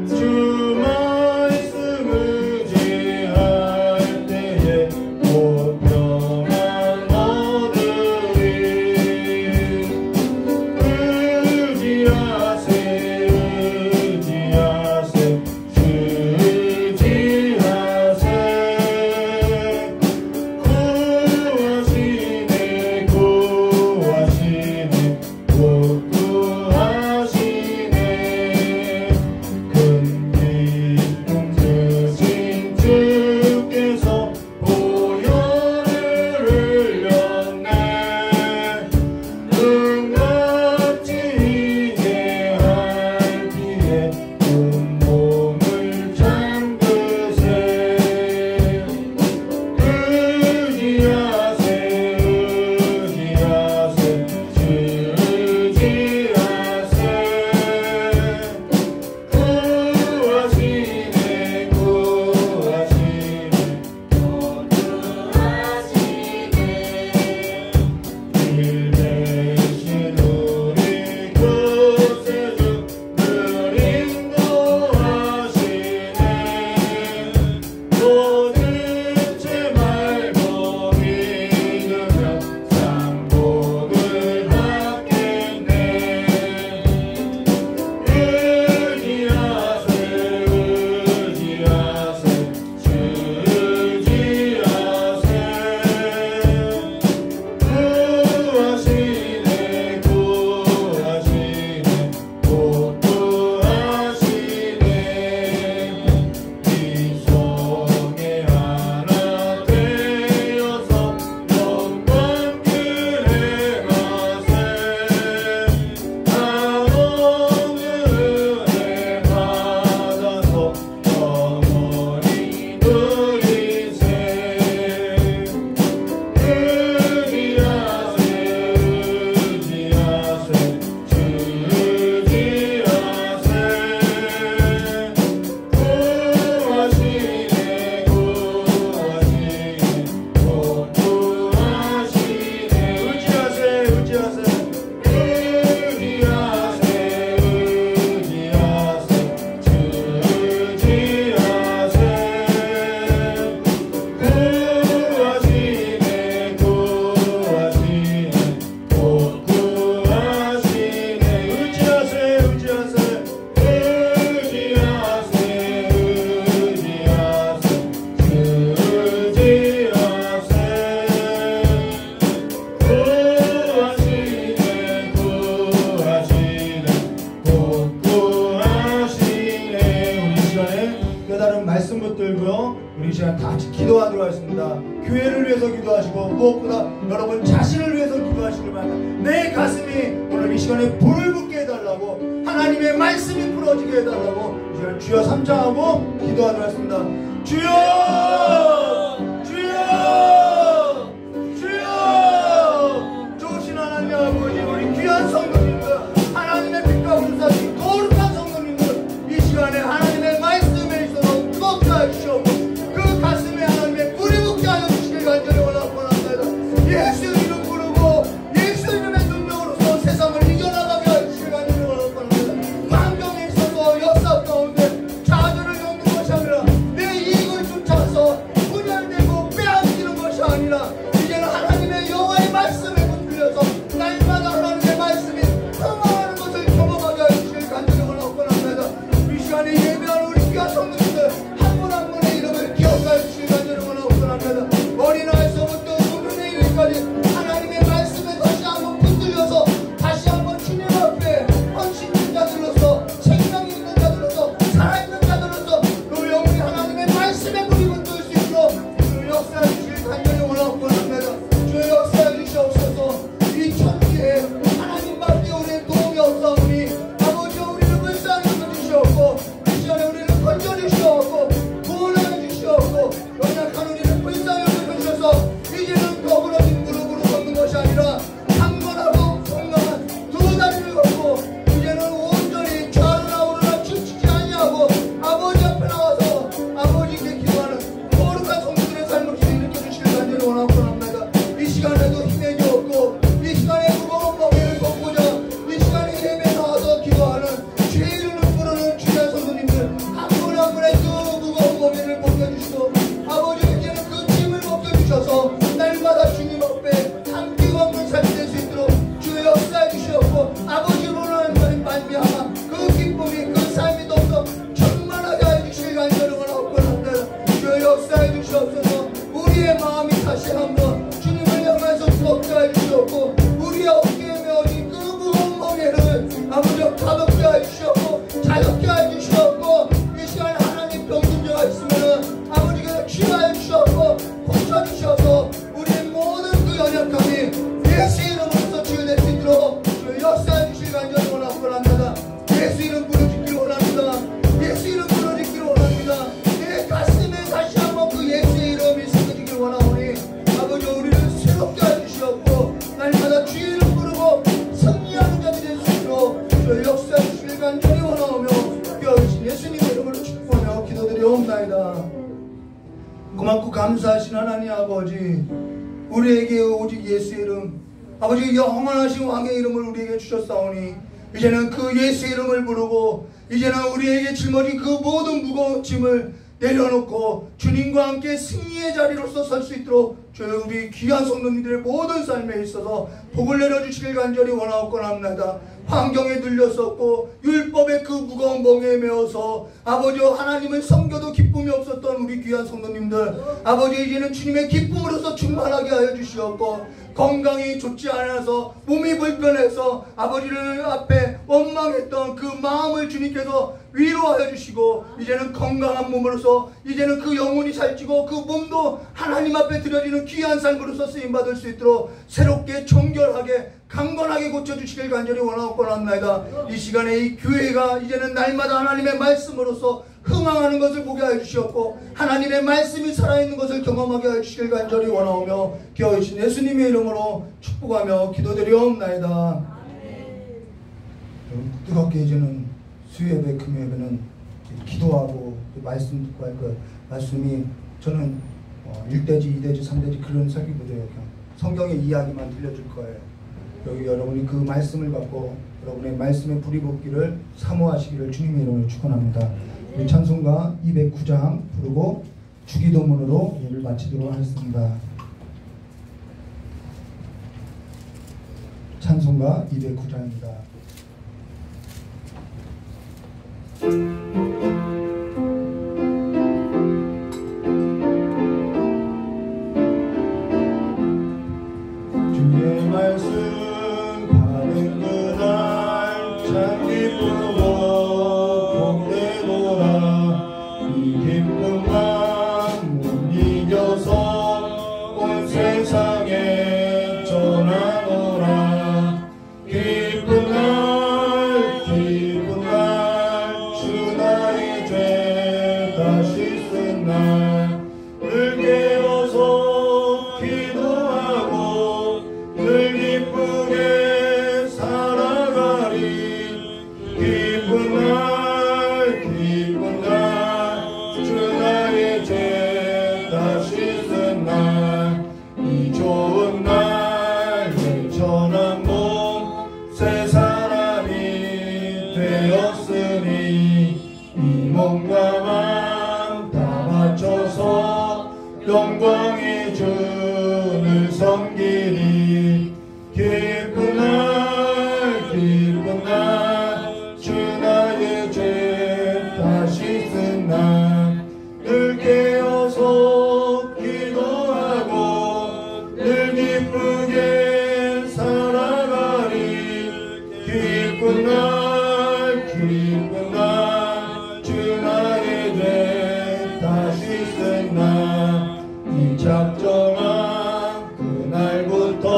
주 말씀 의지할 때에 곧 평안 얻으리. 의지하세 의지하세 주 의지하세. 말씀 붙들고요. 우리 시간 다 같이 기도하도록 하겠습니다. 교회를 위해서 기도하시고 무엇보다 여러분 자신을 위해서 기도하시길 바랍니다. 내 가슴이 오늘 이 시간에 불을 붙게 해달라고, 하나님의 말씀이 풀어지게 해달라고 이 시간 주여 삼창하고 기도하도록 하겠습니다. 주여! 주여! 주여! 좋으신 하나님 아버지, 우리 귀한 성도님들, 하나님의 빛과 운사신 거룩한 성도님들, 이 시간에 하나님의 말씀에 있어서 뜨겁게 하시옵고 그 가슴에 하나님의 불이 붙게 하여 주시길 간절히 원합니다. 드리옵나이다. 고맙고 감사하신 하나님 아버지, 우리에게 오직 예수의 이름, 아버지 영원하신 왕의 이름을 우리에게 주셨사오니 이제는 그 예수의 이름을 부르고 이제는 우리에게 짊어진 그 모든 무거운 짐을 내려놓고 주님과 함께 승리의 자리로서 설 수 있도록 주여 우리 귀한 성도님들의 모든 삶에 있어서 복을 내려주시길 간절히 원하옵고나합니다. 환경에 눌렸었고 율법의 그 무거운 멍에 메어서 아버지 하나님을 섬겨도 기쁨이 없었던 우리 귀한 성도님들, 아버지 이제는 주님의 기쁨으로서 충만하게 하여 주시옵고, 건강이 좋지 않아서 몸이 불편해서 아버지를 앞에 원망했던 그 마음을 주님께서 위로하여 주시고 이제는 건강한 몸으로서 이제는 그 영혼이 살찌고 그 몸도 하나님 앞에 드려지는 귀한 삶으로서 쓰임받을 수 있도록 새롭게 정결하게 강건하게 고쳐주시길 간절히 원하옵고나합니다. 이 시간에 이 교회가 이제는 날마다 하나님의 말씀으로서 흥황하는 것을 보게 하여 주시옵고 하나님의 말씀이 살아있는 것을 경험하게 하여 주시길 간절히 원하오며 기어이신 예수님의 이름으로 축복하며 기도드리옵나이다. 뜨겁게 이제는 수요예배 금요예배는 기도하고 말씀 듣고 할 것, 말씀이 저는 1대지 2대지 3대지 그런 설교보다요 그냥 성경의 이야기만 들려줄 거예요. 여기 여러분이 그 말씀을 갖고 여러분의 말씀에 불이 붙기를 사모하시기를 주님의 이름으로 축원합니다. 우리 찬송가 209장 부르고 주기도문으로 예를 마치도록 하겠습니다. 찬송가 209장입니다. 주의 말씀 받은 그날 참 기쁘고 복되도다. 이 기쁨만 못 이겨서 온 세상에 전하노라. 기쁜 날 기쁜 날 주 나의 죄 다 씻은 날 늘 깨어서 기도하고 늘 기쁘게 살아가리. 기쁜 날 기쁜 날 주 나의 죄 다 씻은 날 이 좋은 날 천한 몸 새 사람이 되었으니 이 몸과 마음 다 바쳐서 영광의 주를 섬기리. 기쁜 날 기쁜 날 주 나의 죄 다 씻은 날 늘 깨어서 기도하고 늘 기쁘게 살아가리. 기쁜 날 기쁜 날 주 나의 죄 다 씻은 날 이 작정한 그날부터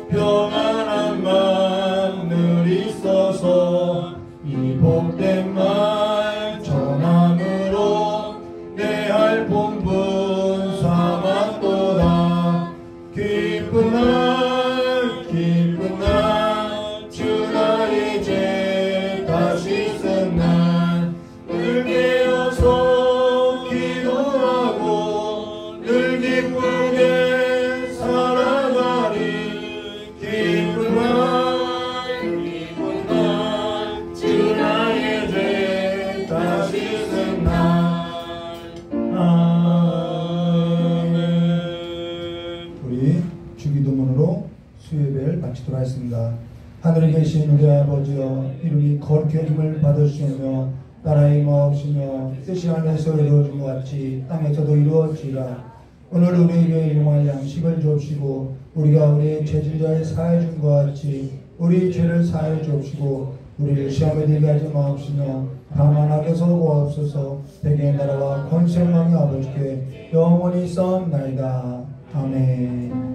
평안한 맘 늘 있어서 이 복된 말 전함으로 내 할 본분 삼았도다. 기쁜 날 기쁜 날 주 나의 죄 다 씻은 날 늘 깨어서 기도하고 늘 기쁘게 살아가리. 기쁜 날 주 나의 죄 다 씻은 날. 아멘. 우리 주기도문으로 수요예배를 마치도록 하겠습니다. 하늘에 계신 우리 아버지여, 이름이 거룩히 여김을 받으시오며 나라의 임하옵시며 뜻이 하늘에서 이루어진 것 같이 땅에서도 이루어지라. 오늘 우리에게 일용할 양식을 주옵시고 우리가 우리의 죄진자에 사해 준 것 같이 우리 죄를 사해 주옵시고 우리를 시험에 들게 하지 마옵시며 다만 악에서 구하옵소서. 대개의 나라와 권세의 아버지께 영원히 싸움나이다. 아멘.